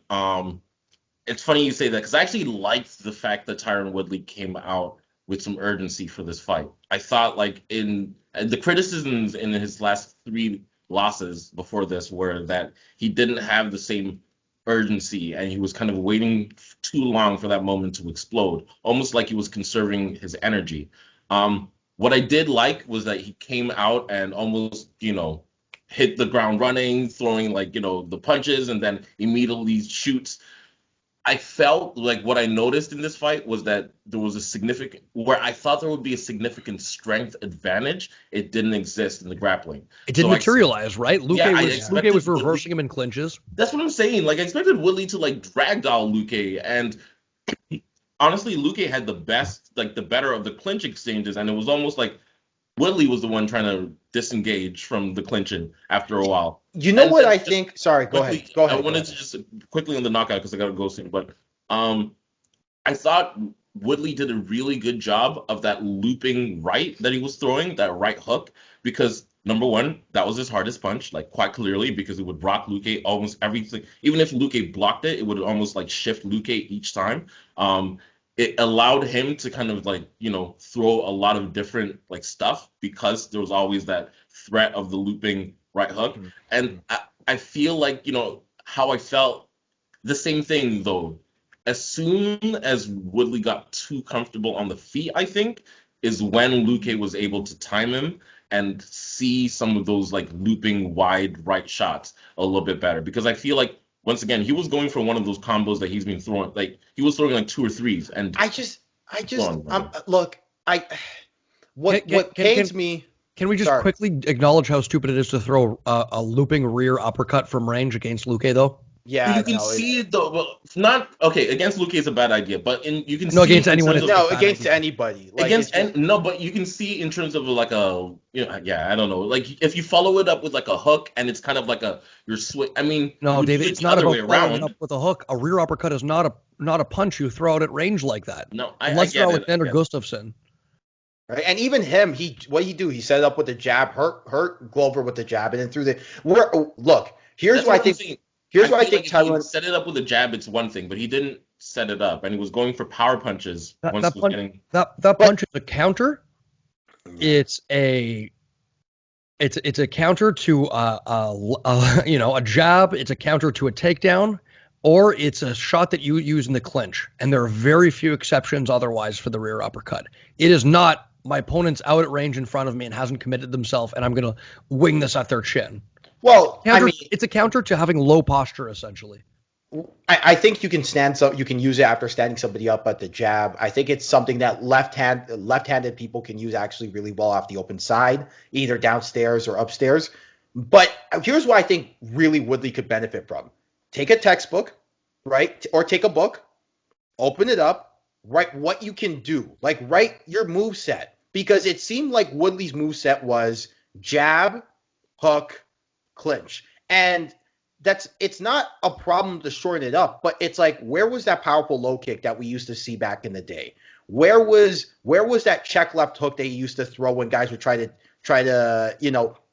it's funny you say that, because I actually liked the fact that Tyron Woodley came out with some urgency for this fight. I thought, like, in the criticisms in his last 3 losses before this were that he didn't have the same urgency and he was kind of waiting too long for that moment to explode, almost like he was conserving his energy. What I did like was that he came out and almost, hit the ground running, throwing the punches, and then immediately shoots. I felt like what I noticed in this fight was that there was a significant where I thought there would be a significant strength advantage. It didn't exist in the grappling. It didn't So materialize, right? yeah, I Luque was expected Woodley. reversing him in clinches. That's what I'm saying. Like I expected Woodley to like dragdoll Luque, and honestly, Luque had the better of the clinch exchanges, and it was almost like Woodley was the one trying to disengage from the clinching after a while. You know And what then I just think? Sorry, go quickly, ahead. Go I ahead. wanted to just quickly on the knockout because I got to go soon, but I thought Woodley did a really good job of that looping right that he was throwing, that right hook, because number one, that was his hardest punch, like quite clearly, because it would rock Luque almost everything. Even if Luque blocked it, it would almost like shift Luque each time. It allowed him to kind of like, throw a lot of different like stuff because there was always that threat of the looping right hook. And I feel like, how I felt the same thing though. As soon as Woodley got too comfortable on the feet, I think, is when Luque was able to time him and see some of those like looping wide right shots a little bit better. Because I feel like once again, he was going for one of those combos that he's been throwing. Like he was throwing like 2 or 3s. And Look, what pains me. Can we just quickly acknowledge how stupid it is to throw a looping rear uppercut from range against Luque, though? Yeah, you can see it though. Well, not okay. Against Luque is a bad idea, but you can see against anyone. Against anybody. Like but you can see in terms of like a I don't know. Like if you follow it up with like a hook and it's kind of like your switch. I mean, no, David, it's not about following it up with a hook. A rear uppercut is not a punch you throw out at range like that. No, unless you're Alexander Gustafsson. Right, and even him, he set it up with the jab, hurt Glover with the jab, and then through look. Here's what I think. Here's what I think. If he set it up with a jab, it's one thing, but he didn't set it up, and he was going for power punches. That punch is a counter. It's a counter to a jab. It's a counter to a takedown, or it's a shot that you use in the clinch. And there are very few exceptions otherwise for the rear uppercut. It is not my opponent's out at range in front of me and hasn't committed themselves, and I'm going to wing this at their chin. Well, it's a counter to having low posture, essentially. I think you can you can use it after standing somebody up at the jab. I think it's something that left-handed people can use actually really well off the open side, either downstairs or upstairs. But here's what I think really Woodley could benefit from. Take a textbook, right? Or take a book, open it up, write what you can do. Like write your move set. Because it seemed like Woodley's move set was jab, hook, clinch. And it's not a problem to shorten it up, but it's like, where was that powerful low kick that we used to see back in the day? Where was that check left hook they used to throw when guys would try to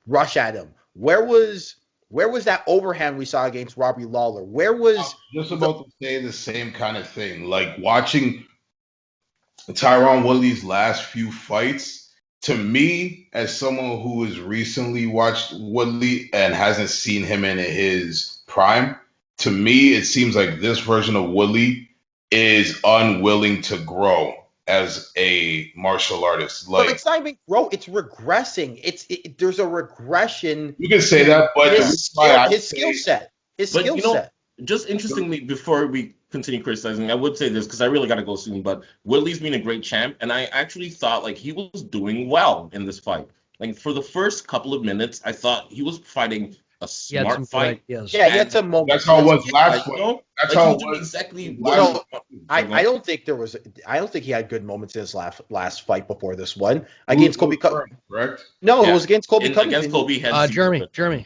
rush at him? Where was that overhand we saw against Robbie Lawler? Where was I was just about to say the same kind of thing. Like watching Tyron Woodley's last few fights, to me, as someone who has recently watched Woodley and hasn't seen him in his prime, to me, it seems like this version of Woodley is unwilling to grow as a martial artist. Like, but it's not even grow; it's regressing. There's a regression. You can say that, but his skill set. Just interestingly, before we continue criticizing, I would say this because I really got to go soon. But Woodley's been a great champ, and I actually thought like he was doing well in this fight. Like for the first couple of minutes, I thought he was fighting a smart fight. Yeah, he had some moments. That's how it was last fight. That's how it was exactly. I don't think he had good moments in his last fight before this one against Colby Covington. Correct? No, it was against Colby Covington. Against Colby had Jeremy.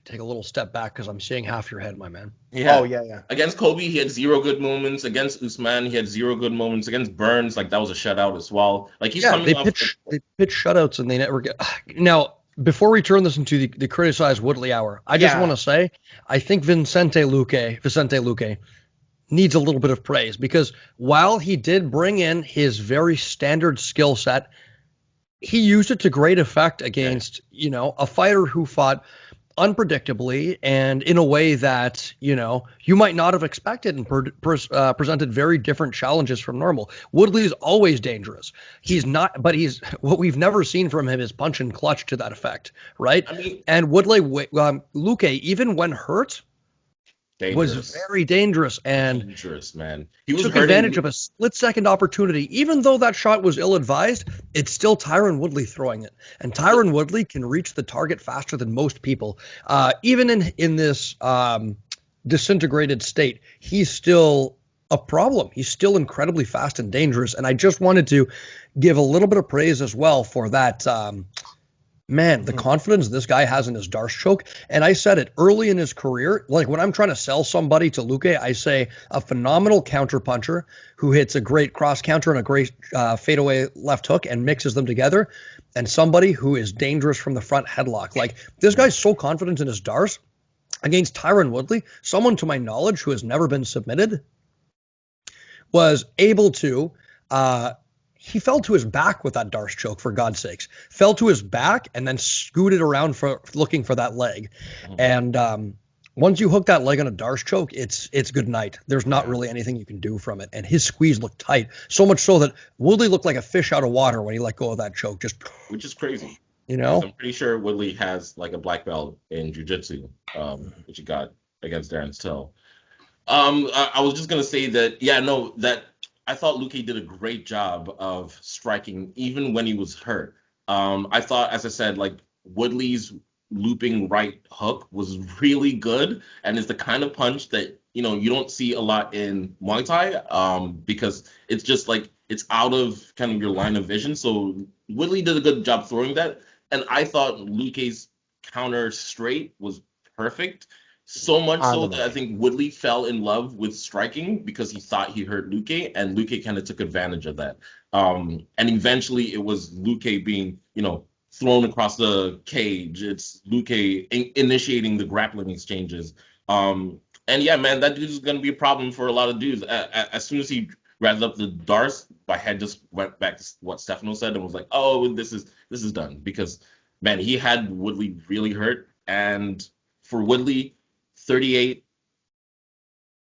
Take a little step back because I'm seeing half your head, my man. Yeah. Oh, yeah. Against Colby, he had 0 good moments. Against Usman, he had 0 good moments. Against Burns, like that was a shutout as well. Like he's coming off. They pitch shutouts and they never get. Now, before we turn this into the criticized Woodley hour, I just want to say I think Vicente Luque needs a little bit of praise because while he did bring in his very standard skill set, he used it to great effect against a fighter who fought unpredictably and in a way that you might not have expected and presented very different challenges from normal. Woodley is always dangerous. He's not, but he's what we've never seen from him is punch and clutch to that effect, right? And Luque, even when hurt, was Dangerous. very dangerous and Dangerous, man. He was took hurting. advantage of a split-second opportunity. Even though that shot was ill-advised, it's still Tyron Woodley throwing it. And Tyron Woodley can reach the target faster than most people. Even in this disintegrated state, he's still a problem. He's still incredibly fast and dangerous. And I just wanted to give a little bit of praise as well for that. Man, the confidence this guy has in his Darce choke. And I said it early in his career. Like when I'm trying to sell somebody to Luque, I say a phenomenal counter puncher who hits a great cross counter and a great fadeaway left hook and mixes them together. And somebody who is dangerous from the front headlock. Like this guy's so confident in his Darce against Tyron Woodley, someone to my knowledge who has never been submitted, was able to he fell to his back with that Darce choke, for God's sakes. Fell to his back and then scooted around for looking for that leg. And once you hook that leg on a Darce choke, it's good night. There's not really anything you can do from it. And his squeeze looked tight, so much so that Woodley looked like a fish out of water when he let go of that choke. Which is crazy. You know? I'm pretty sure Woodley has like a black belt in jiu-jitsu, which he got against Darren Till. I was just going to say that, that I thought Luque did a great job of striking even when he was hurt. I thought, as I said, like Woodley's looping right hook was really good and is the kind of punch that, you don't see a lot in Muay Thai because it's just like it's out of kind of your line of vision. So Woodley did a good job throwing that. And I thought Luque's counter straight was perfect. So much so that I think Woodley fell in love with striking because he thought he hurt Luque, and Luque kind of took advantage of that. And eventually it was Luque being, thrown across the cage. It's Luque initiating the grappling exchanges. And yeah, man, that dude is going to be a problem for a lot of dudes. As soon as he wrapped up the Darce, my head just went back to what Stefano said and was like, oh, this is done. Because, man, he had Woodley really hurt. And for Woodley, 38,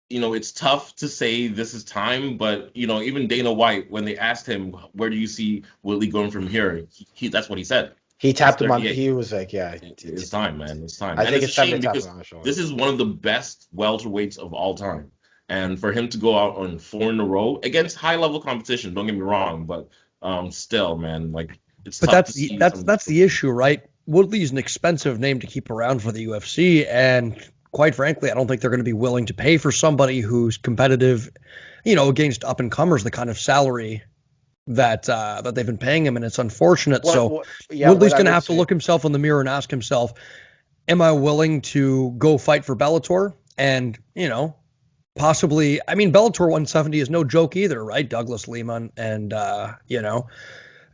it's tough to say this is time, but, even Dana White, when they asked him, where do you see Woodley going from here? That's what he said. He tapped him on, he was like, yeah. It's time, man. It's time. I think it's a shame because on the shoulder. This is one of the best welterweights of all time. And for him to go out on 4 in a row against high-level competition, don't get me wrong, but still, man, like, it's tough to see. That's the issue, right? Woodley's an expensive name to keep around for the UFC, and quite frankly, I don't think they're going to be willing to pay for somebody who's competitive, against up-and-comers, the kind of salary that they've been paying him, and it's unfortunate. Woodley's going to have to look himself in the mirror and ask himself, am I willing to go fight for Bellator? And, possibly, Bellator 170 is no joke either, right? Douglas Lima and,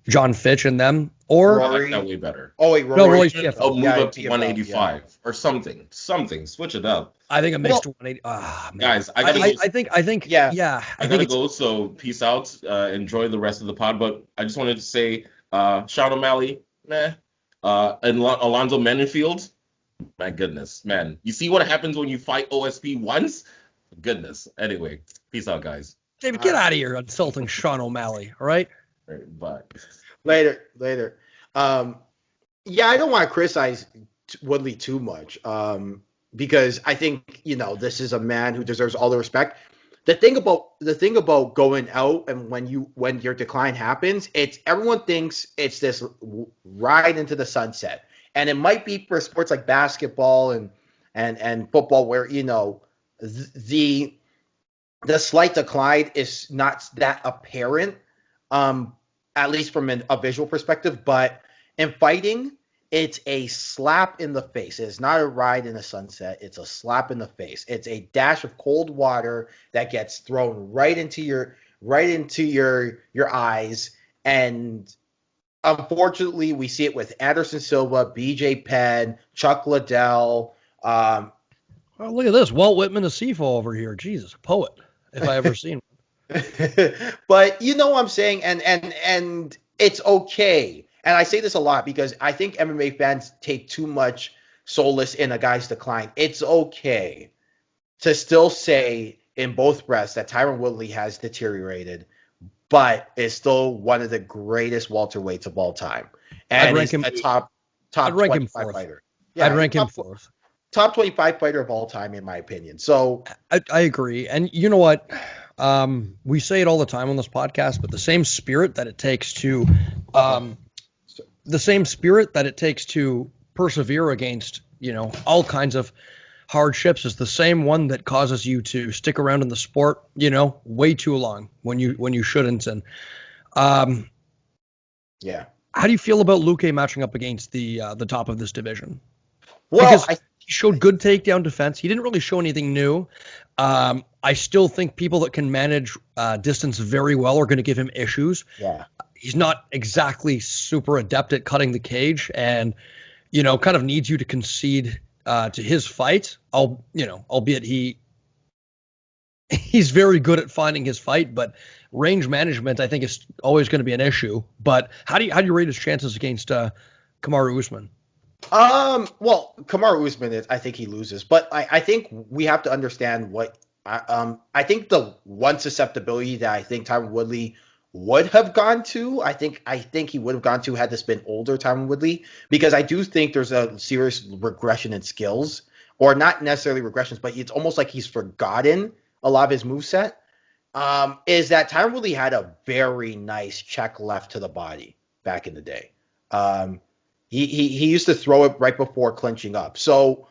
John Fitch and them. Or I like that way better. Oh, wait, Rory. Move up to 185 or something. Switch it up. I think a mixed 180. Guys, I think I gotta go. So peace out. Enjoy the rest of the pod. But I just wanted to say, Sean O'Malley, and Alonzo Mendenfield. My goodness, man. You see what happens when you fight OSP once? Goodness. Anyway, peace out, guys. David, get out of here insulting Sean O'Malley. All right. All right, bye. Later. I don't want to criticize Woodley too much because I think this is a man who deserves all the respect. The thing about going out and when your decline happens, everyone thinks it's this ride into the sunset, and it might be for sports like basketball and football where the slight decline is not that apparent. At least from a visual perspective, but in fighting, it's a slap in the face. It's not a ride in the sunset. It's a slap in the face. It's a dash of cold water that gets thrown right into your eyes. And unfortunately, we see it with Anderson Silva, BJ Penn, Chuck Liddell. Oh, look at this, Walt Whitman Asiffo over here. Jesus, a poet, if I ever seen one. But you know what I'm saying, and it's okay. And I say this a lot because I think MMA fans take too much solace in a guy's decline. It's okay to still say in both breaths that Tyron Woodley has deteriorated, but is still one of the greatest welterweights of all time. And I'd rank him a top I'd rank him 25 fourth. fighter. I'd rank him fourth. top 25 fighter of all time, in my opinion. So I agree. And you know what? We say it all the time on this podcast, but the same spirit that it takes to persevere against, all kinds of hardships is the same one that causes you to stick around in the sport, way too long when you shouldn't. And yeah. How do you feel about Luque matching up against the top of this division? Well, Because he showed good takedown defense. He didn't really show anything new. I still think people that can manage distance very well are going to give him issues. Yeah. He's not exactly super adept at cutting the cage, and kind of needs you to concede to his fight. Albeit he's very good at finding his fight, but range management I think is always going to be an issue. But how do you rate his chances against Kamaru Usman? Well, Kamaru Usman I think he loses, but I think we have to understand what I think the one susceptibility that I think Tyron Woodley would have gone to, I think he would have gone to had this been older Tyron Woodley, because I do think there's a serious regression in skills, or not necessarily regressions, but it's almost like he's forgotten a lot of his moveset. Is that Tyron Woodley had a very nice check left to the body back in the day. He used to throw it right before clinching up. So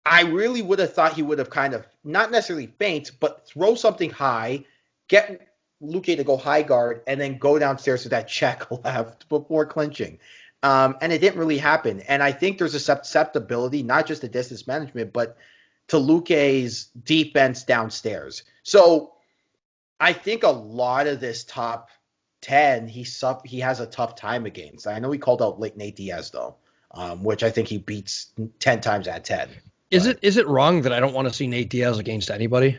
I really would have thought he would have kind of, not necessarily feint, but throw something high, get Luque to go high guard, and then go downstairs to that check left before clinching. And it didn't really happen. And I think there's a susceptibility, not just to distance management, but to Luque's defense downstairs. So I think a lot of this top 10, he has a tough time against. I know he called out Nate Diaz, though, which I think he beats 10 times out of 10. Is it wrong that I don't want to see Nate Diaz against anybody?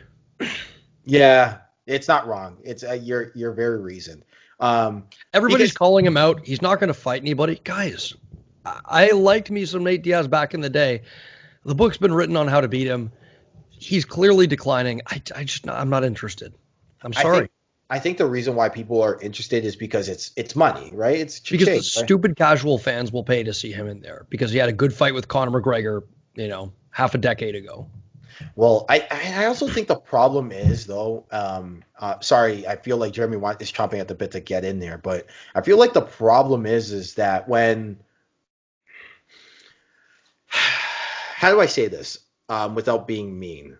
Yeah, it's not wrong. It's you're very reasoned. Everybody's calling him out. He's not going to fight anybody. Guys, I liked me some Nate Diaz back in the day. The book's been written on how to beat him. He's clearly declining. I'm not interested. I'm sorry. I think the reason why people are interested is because it's money, right? It's because the right? Stupid casual fans will pay to see him in there because he had a good fight with Conor McGregor, half a decade ago. Well, I also think the problem is, though, sorry, I feel like Jeremy Watt is chomping at the bit to get in there, but I feel like the problem is that when, how do I say this without being mean,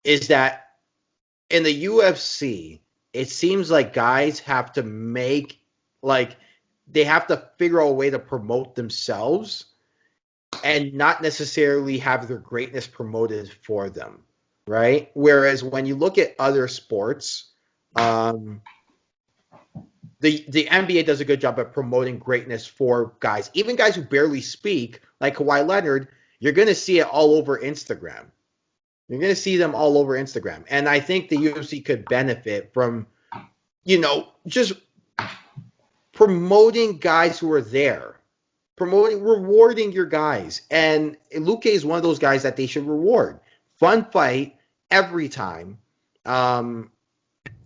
is that in the UFC, it seems like guys have to they have to figure out a way to promote themselves and not necessarily have their greatness promoted for them, right? Whereas when you look at other sports, the NBA does a good job at promoting greatness for guys, even guys who barely speak, like Kawhi Leonard. You're going to see it all over Instagram. You're going to see them all over Instagram. And I think the UFC could benefit from, just promoting guys who are there, rewarding your guys. And Luque is one of those guys that they should reward. Fun fight every time. Can't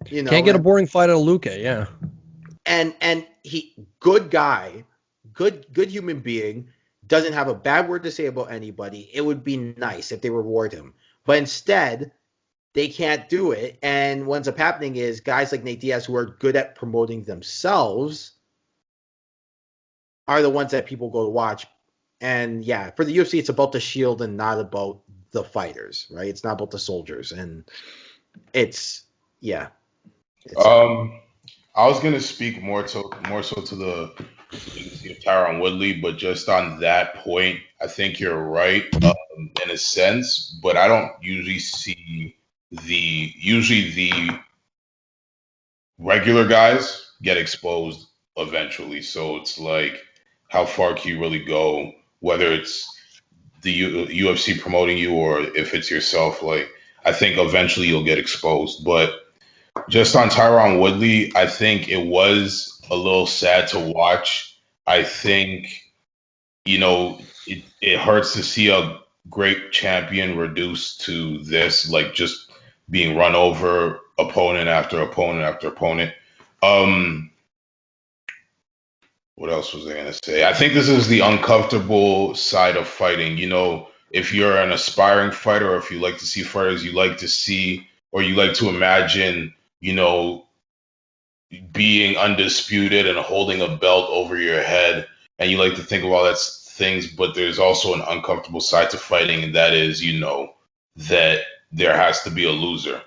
get a boring fight out of Luque, yeah. And he, good guy, good human being, doesn't have a bad word to say about anybody. It would be nice if they reward him. But instead, they can't do it. And what ends up happening is guys like Nate Diaz, who are good at promoting themselves, are the ones that people go to watch. And yeah, for the UFC, it's about the shield and not about the fighters, right? It's not about the soldiers. And I was gonna speak more so to the legacy of Tyron Woodley, but just on that point, I think you're right in a sense. But I don't usually see the regular guys get exposed eventually. So it's like, how far can you really go? Whether it's the UFC promoting you or if it's yourself, like I think eventually you'll get exposed. But just on Tyron Woodley, I think it was a little sad to watch. I think, it hurts to see a great champion reduced to this, like just being run over opponent after opponent after opponent. What else was I gonna say? I think this is the uncomfortable side of fighting. If you're an aspiring fighter, or if you like to see fighters you like to see, or you like to imagine, being undisputed and holding a belt over your head, and you like to think of all that things, but there's also an uncomfortable side to fighting, and that is, that there has to be a loser.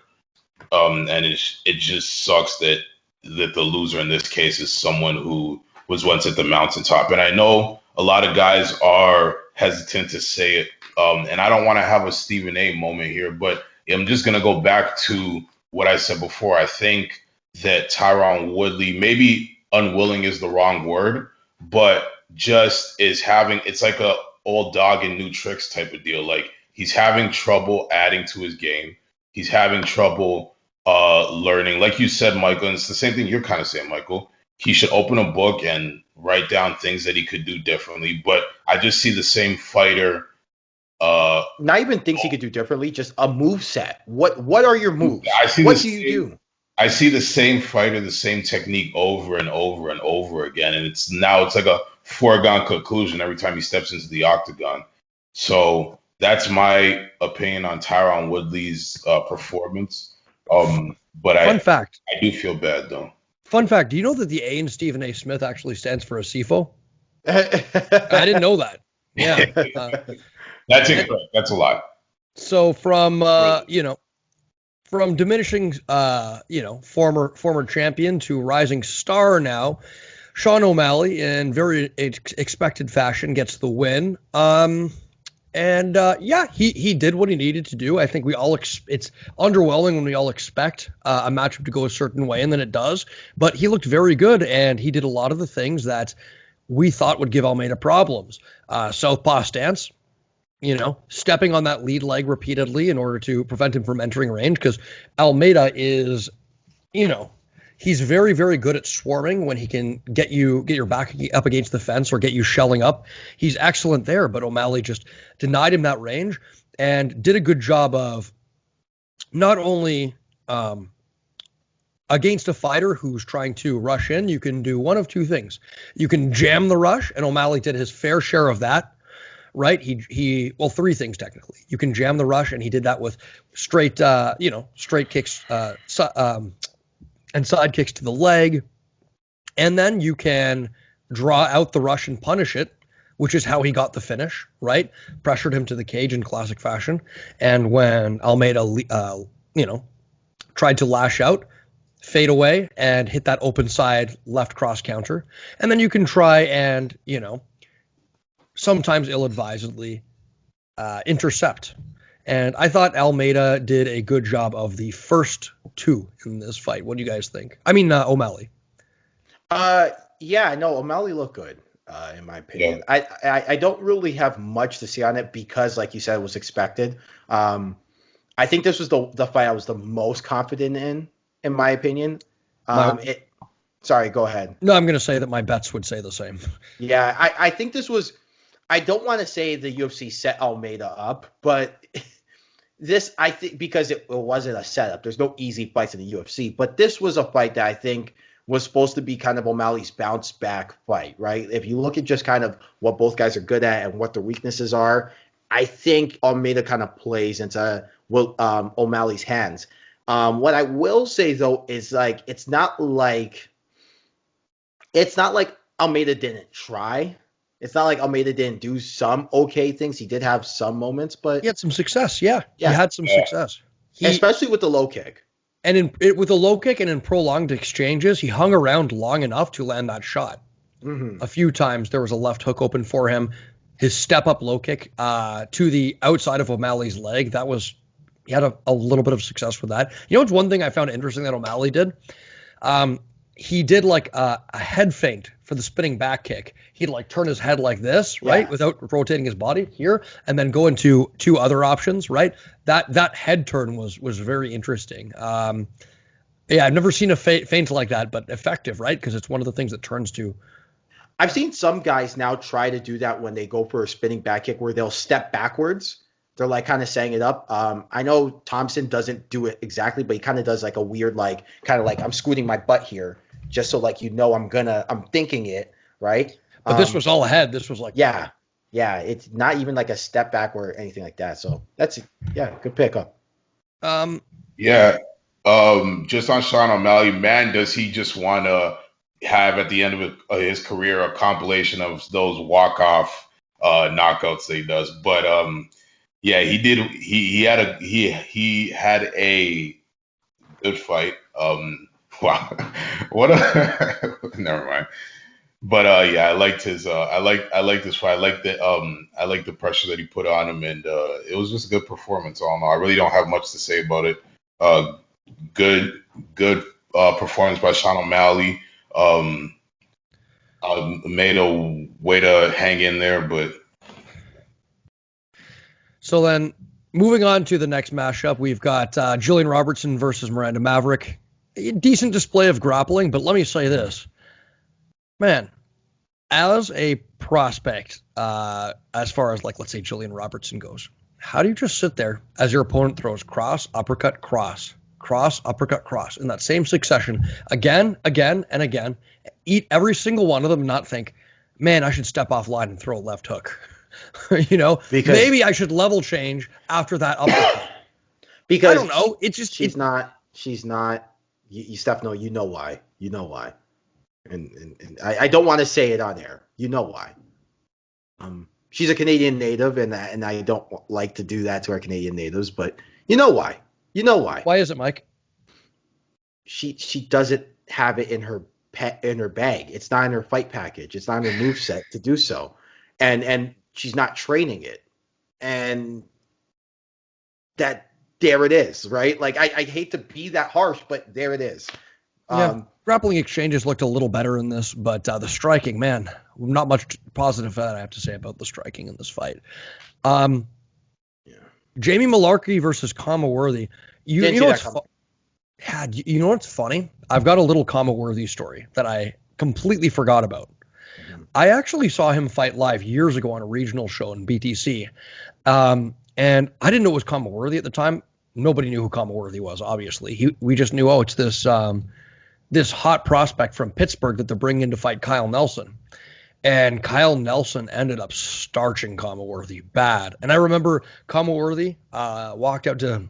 And it just sucks that the loser in this case is someone who was once at the mountaintop. And I know a lot of guys are hesitant to say it, and I don't want to have a Stephen A. moment here, but I'm just gonna go back to what I said before. I think that Tyron Woodley, maybe unwilling is the wrong word, but just is having, it's like a old dog and new tricks type of deal. Like, he's having trouble adding to his game. He's having trouble learning. Like you said, Michael, and it's the same thing you're kind of saying, Michael. He should open a book and write down things that he could do differently. But I just see the same fighter. Not even things he could do differently, just a move set. What are your moves? What do you do? I see the same fighter, the same technique over and over and over again, and it's like a foregone conclusion every time he steps into the octagon. So that's my opinion on Tyron Woodley's performance. But Fun fact. I do feel bad though. Fun fact. Do you know that the A in Stephen A. Smith actually stands for Asiffo? I didn't know that. Yeah. That's incorrect. That's a lie. So from from diminishing former champion to rising star now, Sean O'Malley in very expected fashion gets the win. He did what he needed to do. I think we all it's underwhelming when we all expect a matchup to go a certain way, and then it does. But he looked very good, and he did a lot of the things that we thought would give Almeida problems. Southpaw stance, stepping on that lead leg repeatedly in order to prevent him from entering range, because Almeida is, he's very, very good at swarming when he can get your back up against the fence or get you shelling up. He's excellent there, but O'Malley just denied him that range and did a good job of not only against a fighter who's trying to rush in, you can do one of two things. You can jam the rush, and O'Malley did his fair share of that. Right? Well, three things technically. You can jam the rush, and he did that with straight kicks, and side kicks to the leg. And then you can draw out the rush and punish it, which is how he got the finish, right? Pressured him to the cage in classic fashion. And when Almeida, tried to lash out, fade away and hit that open side left cross counter. And then you can try and, sometimes ill-advisedly intercept. And I thought Almeida did a good job of the first two in this fight. What do you guys think? I mean, O'Malley. O'Malley looked good, in my opinion. Yeah. I don't really have much to say on it because, like you said, it was expected. I think this was the fight I was the most confident in my opinion. Sorry, go ahead. No, I'm going to say that my bets would say the same. Yeah, I think this was – I don't want to say the UFC set Almeida up, but this, I think, because it wasn't a setup. There's no easy fights in the UFC, but this was a fight that I think was supposed to be kind of O'Malley's bounce back fight, right? If you look at just kind of what both guys are good at and what their weaknesses are, I think Almeida kind of plays into O'Malley's hands. What I will say though is like it's not like Almeida didn't try. It's not like Almeida didn't do some okay things. He did have some moments, but he had some success. Yeah. He had some success, especially with the low kick. And with the low kick and in prolonged exchanges, he hung around long enough to land that shot. Mm-hmm. A few times there was a left hook open for him. His step up low kick to the outside of O'Malley's leg. He had a little bit of success with that. It's one thing I found interesting that O'Malley did. He did like a head feint for the spinning back kick. He'd like turn his head like this, right, without rotating his body here, and then go into two other options, right? That head turn was very interesting. I've never seen a feint like that, but effective, right? Because it's one of the things that turns to. I've seen some guys now try to do that when they go for a spinning back kick where they'll step backwards. They're like kind of setting it up. I know Thompson doesn't do it exactly, but he kind of does like a weird, like kind of like I'm scooting my butt here just so like I'm thinking it. right? But this was all ahead. This was like yeah. It's not even like a step back or anything like that. So that's good pickup. Yeah. Just on Sean O'Malley, man, does he just want to have at the end of his career a compilation of those walk-off knockouts that he does? But yeah, he did. He had a good fight. Wow, what a never mind. But yeah, I liked his. I liked this fight. I like the pressure that he put on him, and it was just a good performance. All in all, I really don't have much to say about it. Good, good performance by Sean O'Malley. Made a way to hang in there, but So then, moving on to the next mashup, we've got Jillian Robertson versus Miranda Maverick. A decent display of grappling, but let me say this. Man, as a prospect, as far as, like, let's say Jillian Robertson goes, how do you just sit there as your opponent throws cross, uppercut, cross, uppercut, cross in that same succession again, and again, eat every single one of them and not think, man, I should step off line and throw a left hook. Because maybe I should level change after that uppercut. Because I don't know. It's just she's not. Stefano, you know why. And I don't want to say it on air. You know why. She's a Canadian native, and I don't like to do that to our Canadian natives, but you know why. Why is it, Mike? She doesn't have it in her bag. It's not in her fight package. It's not in her moveset to do so, and she's not training it, and there it is, right? Like I hate to be that harsh, but there it is. Grappling exchanges looked a little better in this, but the striking, man, not much positive that I have to say about the striking in this fight. Jamie Malarkey versus Kama Worthy. You know what's funny? I've got a little Kama Worthy story that I completely forgot about. Mm-hmm. I actually saw him fight live years ago on a regional show in BTC, and I didn't know it was Kama Worthy at the time. Nobody knew who Kama Worthy was, obviously. We just knew, it's this hot prospect from Pittsburgh that they're bringing in to fight Kyle Nelson. And Kyle Nelson ended up starching Kama Worthy bad. And I remember Kama Worthy walked out to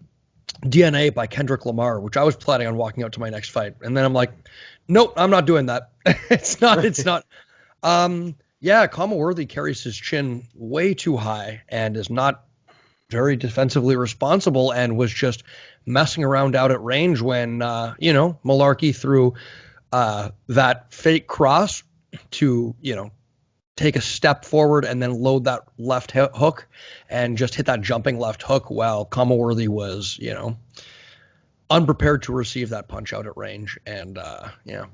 DNA by Kendrick Lamar, which I was planning on walking out to my next fight. And then I'm like, nope, I'm not doing that. It's not. Kama Worthy carries his chin way too high and is not very defensively responsible and was just messing around out at range when, Malarkey threw that fake cross to, take a step forward and then load that left hook and just hit that jumping left hook while Kama Worthy was, unprepared to receive that punch out at range. And,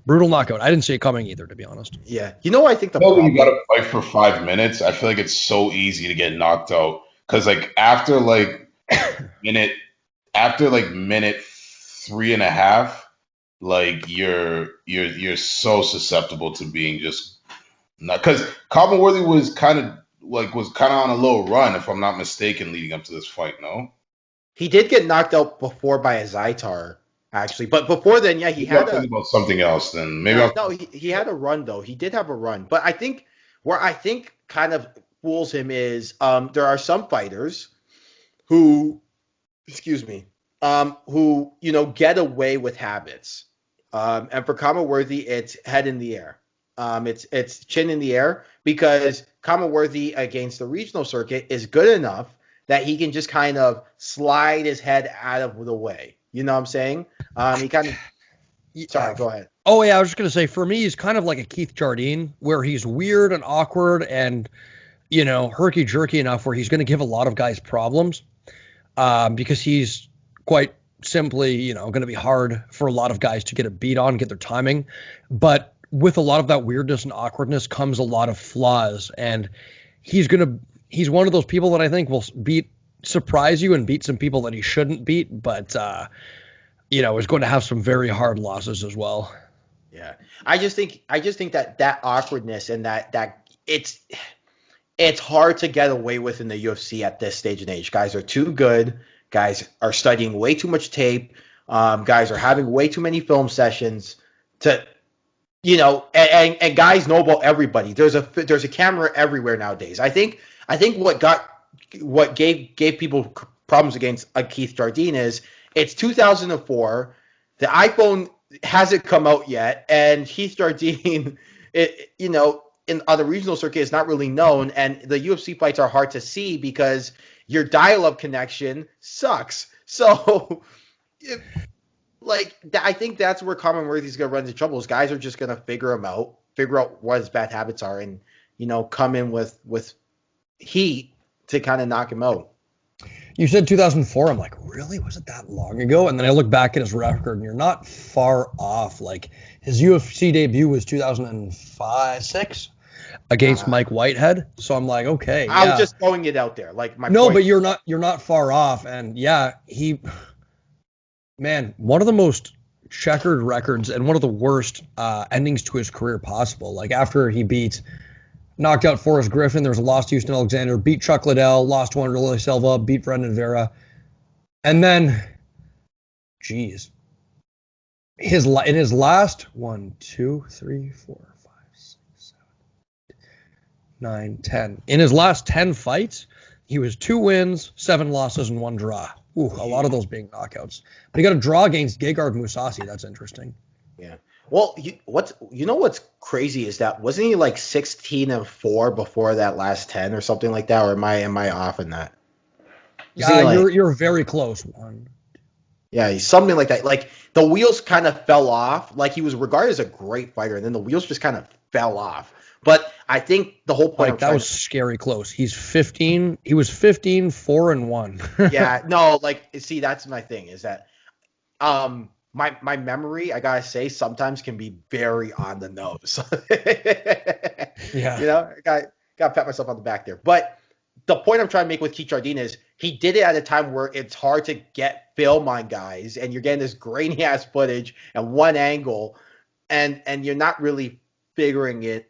brutal knockout. I didn't see it coming either, to be honed. Yeah. I think when you got to fight for 5 minutes, I feel like it's so easy to get knocked out. Because after minute 3.5, you're so susceptible to being just not, because Kama Worthy was kind of on a low run, if I'm not mistaken, leading up to this fight. No, he did get knocked out before by a Zaitar, actually, but before then, he had about something else. Then maybe he had a run though. He did have a run, but I think kind of fools him is there are some fighters who get away with habits. And for Kama Worthy, it's head in the air. It's chin in the air, because Kama Worthy against the regional circuit is good enough that he can just kind of slide his head out of the way. You know what I'm saying? He kind of. Sorry, go ahead. Oh yeah, I was just gonna say, for me, he's kind of like a Keith Jardine, where he's weird and awkward and herky jerky enough where he's going to give a lot of guys problems, because he's quite simply, going to be hard for a lot of guys to get a beat on, get their timing. But with a lot of that weirdness and awkwardness comes a lot of flaws. And he's one of those people that I think will surprise you and beat some people that he shouldn't beat, but, is going to have some very hard losses as well. Yeah. I just think that awkwardness and that it's hard to get away with in the UFC at this stage and age. Guys are too good. Guys are studying way too much tape. Guys are having way too many film sessions to and guys know about everybody. There's a camera everywhere nowadays. I think what gave people problems against Keith Jardine is it's 2004. The iPhone hasn't come out yet, and Keith Jardine, on the regional circuit is not really known, and the UFC fights are hard to see because your dial-up connection sucks. So, I think that's where Common Worthy's going to run into trouble. Is guys are just going to figure out what his bad habits are, and come in with heat to kind of knock him out. You said 2004. I'm like, really? Was it that long ago? And then I look back at his record, and you're not far off. Like, his UFC debut was 2005, 6 against Mike Whitehead. So I'm like, okay. I was just throwing it out there. Like my no, point. but you're not far off. And one of the most checkered records and one of the worst endings to his career possible. Like, after he knocked out Forrest Griffin, there was a loss to Houston Alexander, beat Chuck Liddell, lost to Wanderlei Silva, beat Brendan Vera. And then, in his last 1, 2, 3, 4, 5, 6, 7, 8, 9, 10. In his last 10 fights, he was 2 wins, 7 losses, and 1 draw. Ooh, a lot of those being knockouts. But he got a draw against Gegard Mousasi. That's interesting. Yeah. Well, what's crazy is that wasn't he like 16-4 before that last 10 or something like that, or am I off in that? You're very close. Yeah, he's something like that. Like the wheels kind of fell off. Like he was regarded as a great fighter, and then the wheels just kind of fell off. But I think the whole point that was scary close. He was 15, 4-1. Yeah, no, see, that's my thing is that my memory, I gotta say, sometimes can be very on the nose. Yeah. I gotta pat myself on the back there. But the point I'm trying to make with Keith Jardine is he did it at a time where it's hard to get film on guys, and you're getting this grainy ass footage and one angle, and you're not really figuring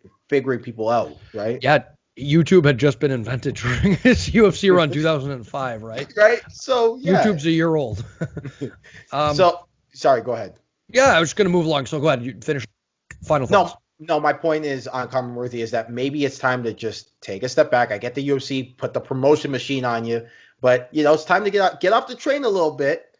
people out, right? Yeah. YouTube had just been invented during his UFC run 2005, right? Right. So yeah. YouTube's a year old. Sorry, go ahead. Yeah, I was just going to move along. So go ahead. You finish. Final thoughts. No, my point is on Common Worthy is that maybe it's time to just take a step back. I get the UFC, put the promotion machine on you, but it's time to get off the train a little bit,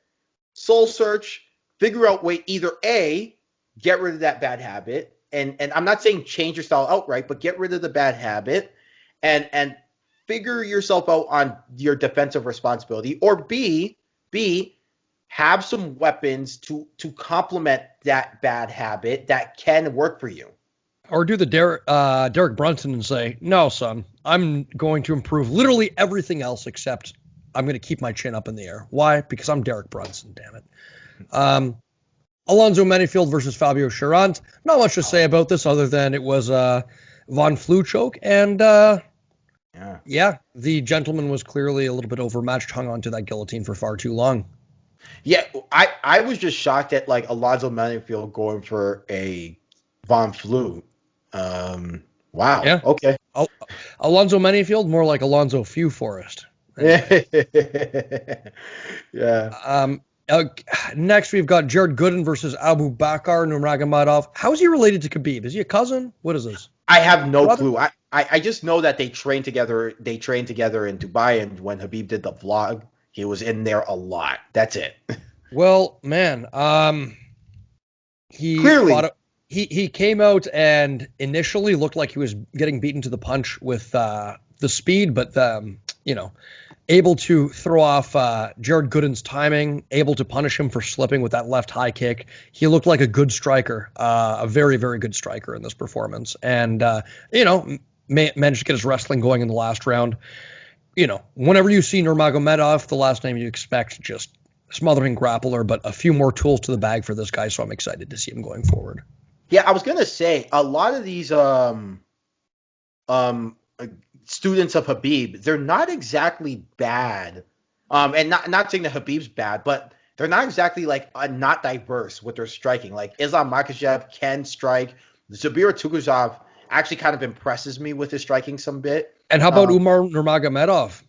soul search, figure out either A, get rid of that bad habit, and I'm not saying change your style outright, but get rid of the bad habit and figure yourself out on your defensive responsibility, or B, have some weapons to complement that bad habit that can work for you. Or do the Derek Brunson and say, no, son, I'm going to improve literally everything else except I'm going to keep my chin up in the air. Why? Because I'm Derek Brunson, damn it. Alonzo Menifield versus Fabio Cherant. Not much to say about this other than it was Von Flue choke. And the gentleman was clearly a little bit overmatched, hung on to that guillotine for far too long. Yeah, I was just shocked at Alonzo Menifield going for a Von Flue. Wow. Yeah. Okay. Alonzo Menifield, more like Alonzo Few Forest. Yeah. Next, we've got Jared Gooden versus Abu Bakar Nurmagomedov. How is he related to Khabib? Is he a cousin? What is this? I have no clue. I just know that they trained together. They trained together in Dubai, and when Khabib did the vlog, he was in there a lot. That's it. Well, man, he came out and initially looked like he was getting beaten to the punch with the speed, but able to throw off Jared Gooden's timing, able to punish him for slipping with that left high kick. He looked like a good striker, a very, very good striker in this performance, and managed to get his wrestling going in the last round. Whenever you see Nurmagomedov, the last name you expect, just smothering grappler, but a few more tools to the bag for this guy, so I'm excited to see him going forward. Yeah, I was gonna say a lot of these students of Khabib, they're not exactly bad, and not saying that Khabib's bad, but they're not exactly not diverse with their striking. Like Islam Makhachev can strike. Zabir Tuguzov actually kind of impresses me with his striking some bit. And how about Umar Nurmagomedov?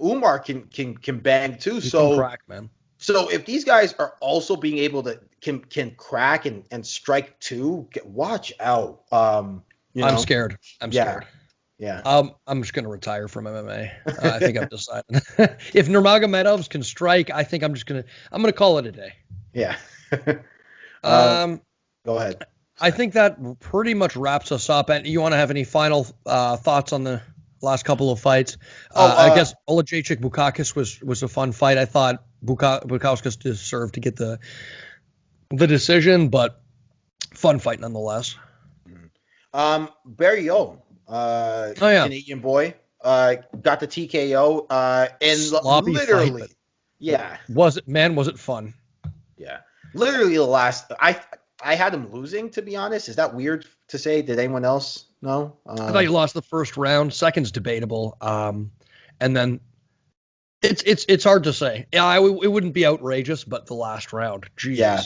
Umar can bang too. He so can crack, man. So if these guys are also being able to can crack and strike too, watch out. I'm scared. I'm yeah, scared. yeah. I'm just gonna retire from MMA. I think I've decided. If Nurmagomedov can strike, I think I'm gonna call it a day. Yeah. Go ahead. I think that pretty much wraps us up. And you want to have any final thoughts on the last couple of fights? I guess Olajic Bukakis was a fun fight. I thought Bukakis deserved to get the decision, but fun fight nonetheless. Barrio, Canadian boy, got the TKO, and Sloppy literally, fight, yeah. Was it fun? Yeah. Literally the last, I had him losing, to be honest. Is that weird to say? Did anyone else know? I thought you lost the first round. Second's debatable. And then it's hard to say. Yeah, it wouldn't be outrageous, but the last round, Jesus. Yeah.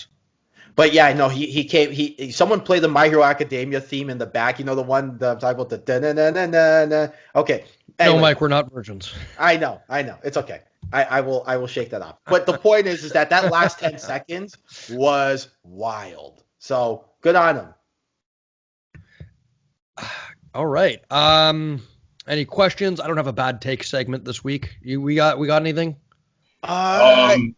But yeah, no, he came. Someone played the My Hero Academia theme in the back. You know the one that I'm talking about, the da-na-na-na-na-na. Okay. Anyway, no, Mike, we're not virgins. I know. It's okay. I will shake that off. But the point is that last 10 seconds was wild. So good on him. All right. Any questions? I don't have a bad take segment this week. We got anything? It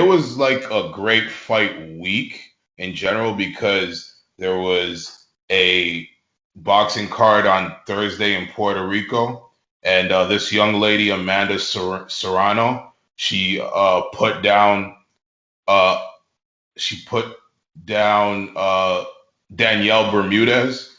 was like a great fight week in general because there was a boxing card on Thursday in Puerto Rico, and this young lady Amanda Serrano, she put down Danielle Bermudez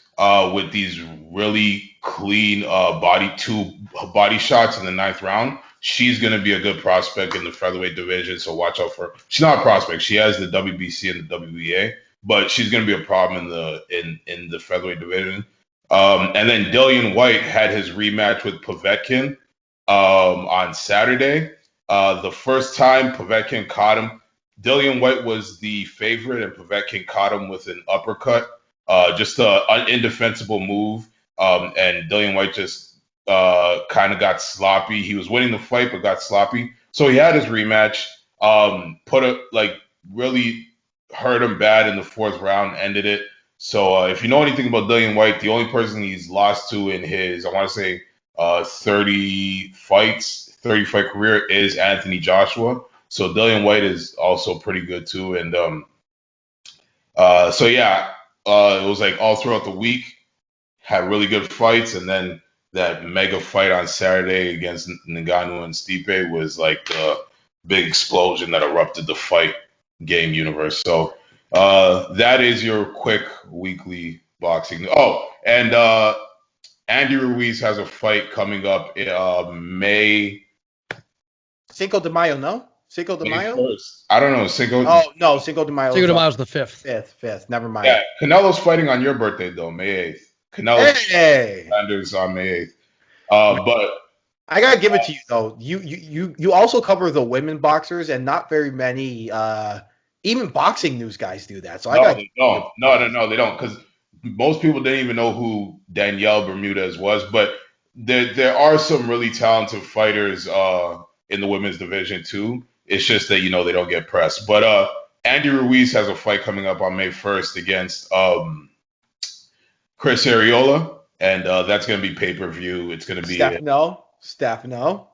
with these really clean body shots in the ninth round. She's going to be a good prospect in the featherweight division, so watch out for her. She's not a prospect. She has the WBC and the WBA, but she's going to be a problem in the featherweight division. And then Dillian White had his rematch with Povetkin on Saturday. The first time Povetkin caught him, Dillian White was the favorite, and Povetkin caught him with an uppercut, just an indefensible move. And Dillian White just kind of got sloppy. He was winning the fight, but got sloppy. So he had his rematch. Really hurt him bad in the fourth round, ended it. So if you know anything about Dillian White, the only person he's lost to in his, I want to say, 30 fight career is Anthony Joshua. So Dillian White is also pretty good too. And it was like all throughout the week, had really good fights, and then that mega fight on Saturday against Ngannou and Stipe was like the big explosion that erupted the fight game universe. So that is your quick weekly boxing. Oh, and Andy Ruiz has a fight coming up May. Cinco de Mayo, no? Cinco de Mayo? 1st. I don't know. Cinco. Oh no, Cinco de Mayo. Cinco de Mayo is the 5th. Fifth. Never mind. Yeah, Canelo's fighting on your birthday though, May 8th. Canelo's Sanders on May 8th. But I gotta give it to you though. You also cover the women boxers, and not very many even boxing news guys do that. So they don't. No, they don't, because most people didn't even know who Danielle Bermudez was. But there are some really talented fighters in the women's division too. It's just that they don't get pressed. But Andy Ruiz has a fight coming up on May 1st against Chris Arreola, and that's going to be pay-per-view. It's going to be Stefano.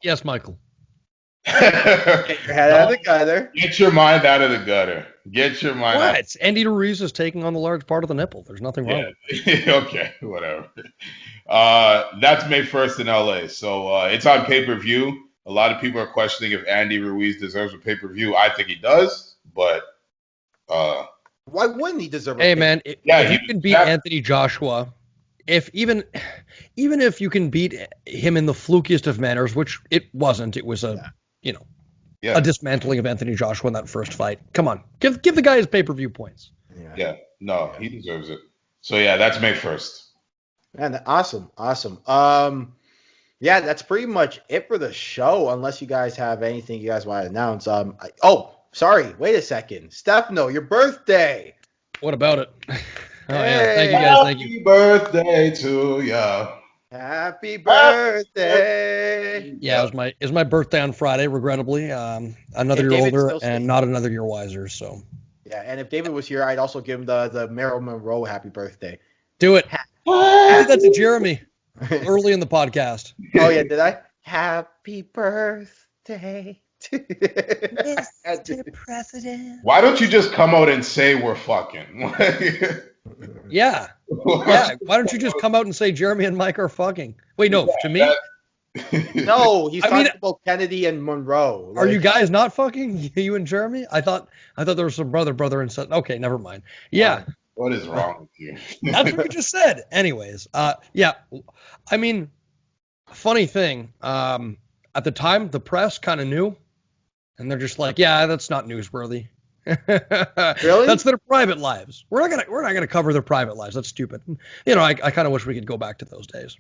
Yes, Michael. Get your head out of the gutter. Get your mind out of the gutter. Get your mind out. What? Andy Ruiz is taking on the large part of the nipple. There's nothing wrong. Okay, whatever. That's May 1st in LA. So it's on pay-per-view. A lot of people are questioning if Andy Ruiz deserves a pay-per-view. I think he does, but why wouldn't he deserve? Hey, man, if you can beat Anthony Joshua, even if you can beat him in the flukiest of manners, which it wasn't, it was a dismantling of Anthony Joshua in that first fight. Come on, give the guy his pay-per-view points. He deserves it. So that's May 1st. Man, awesome. That's pretty much it for the show, unless you guys have anything you guys want to announce. Sorry, wait a second. Stefano, your birthday. What about it? Hey, thank you guys. Thank you. Happy birthday to ya. Happy birthday. Yeah, it was my birthday on Friday, regrettably. Another year David's older still and speaking. not another year wiser. So Yeah, and if David was here, I'd also give him the Marilyn Monroe happy birthday. do it. I did that to Jeremy early in the podcast. Oh yeah, did I? Happy birthday to Mr. President. Why don't you just come out and say we're fucking? Yeah. Yeah. Why don't you just come out and say Jeremy and Mike are fucking? Wait, no, to me? No, he's I mean- talking about Kennedy and Monroe. Are you Like, guys not fucking? You and Jeremy? I thought there was some brother and son. Okay, never mind. Yeah. What is wrong with you? That's what you just said. Anyways, yeah. I mean, funny thing. At the time, the press kind of knew, and they're just like, "Yeah, that's not newsworthy." Really? That's their private lives. We're not gonna cover their private lives. That's stupid. You know, I kind of wish we could go back to those days.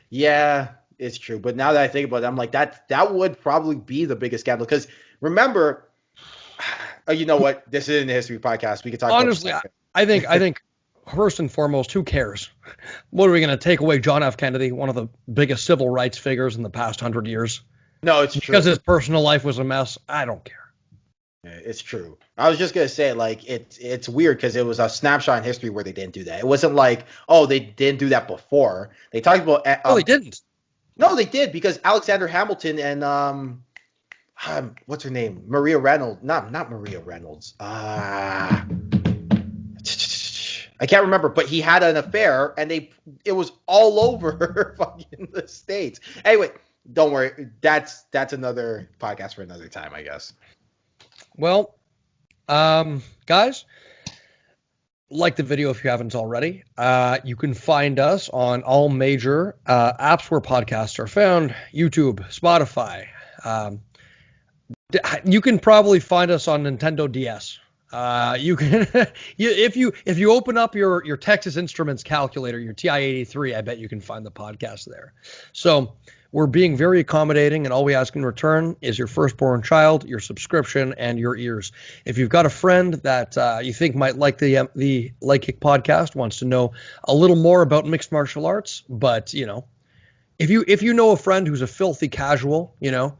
Yeah, it's true. But now that I think about it, I'm like, that would probably be the biggest scandal. Because remember, you know what? This isn't a history podcast. We could talk Honestly, about I think first and foremost, who cares? What are we gonna take away John F. Kennedy, one of the biggest civil rights figures in the past 100 years? No, it's true. Because his personal life was a mess. I don't care. It's true. I was just gonna say, like, it's weird because it was a snapshot in history where they didn't do that. It wasn't like, oh, they didn't do that before. They talked about. No, they didn't. No, they did because Alexander Hamilton and what's her name? Maria Reynolds. Not Maria Reynolds. I can't remember, but he had an affair, and it was all over fucking the States. Anyway, don't worry. That's another podcast for another time, I guess. Well, guys, like the video if you haven't already. You can find us on all major apps where podcasts are found: YouTube, Spotify. You can probably find us on Nintendo DS. You can, if you open up your Texas Instruments calculator, your TI-83, I bet you can find the podcast there. So we're being very accommodating, and all we ask in return is your firstborn child, your subscription, and your ears. If you've got a friend that you think might like the Leg Kick podcast, wants to know a little more about mixed martial arts, but you know, if you know a friend who's a filthy casual, you know,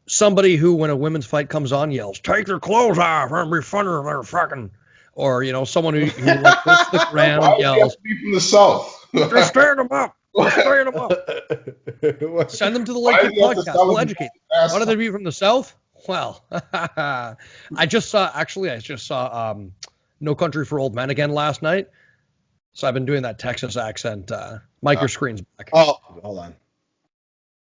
somebody who, when a women's fight comes on, yells, "Take their clothes off, and be funner than fucking," or you know, someone who like twists the ground, Why yells, do you have to be from the South? "Just stand them up, just stand them up." Send them to the Leg Kick podcast. We'll educate them. Why do they be from the South? Well, I just saw No Country for Old Men again last night. So I've been doing that Texas accent. Mike, your screen's back. Oh, hold on.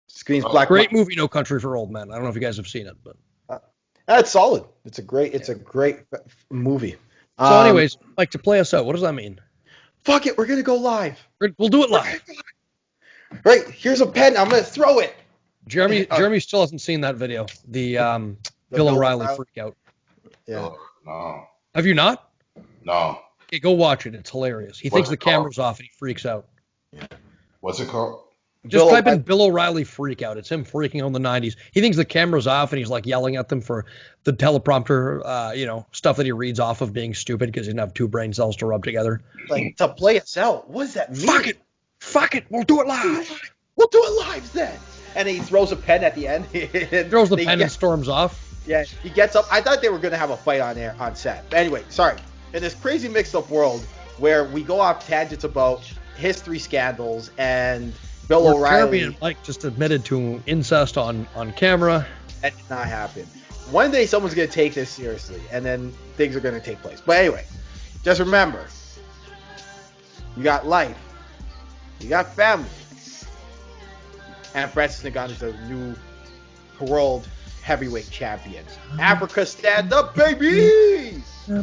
Screen's black. Great movie, No Country for Old Men. I don't know if you guys have seen it, but That's solid. It's a great movie. so anyways, Mike, to play us out, what does that mean? Fuck it, we're gonna go live. We'll do it live. Right, here's a pen. I'm gonna throw it. Jeremy still hasn't seen that video. The Bill Bill O'Reilly O'Reilly. freak out. Yeah. No. Have you not? No. Okay, go watch it. It's hilarious. He thinks the camera's off and he freaks out. What's it called? Just Bill type in O'Reilly. Bill O'Reilly freak out. It's him freaking out in the 90s. He thinks the camera's off and he's like yelling at them for the teleprompter, stuff that he reads off of being stupid because he doesn't have two brain cells to rub together. Like, to play us out. What does that mean? Fuck it. We'll do it live. We'll do it live then. And he throws a pen at the end. Throws the pen and storms off. Yeah, he gets up. I thought they were going to have a fight on set. But anyway, sorry. In this crazy mixed-up world where we go off tangents about history scandals and Bill Where O'Reilly. Jeremy and Mike just admitted to incest on camera. That did not happen. One day someone's going to take this seriously, and then things are going to take place. But anyway, just remember, you got life, you got family, and Francis Ngannou is the new world heavyweight champion. Africa, stand up, baby! Well,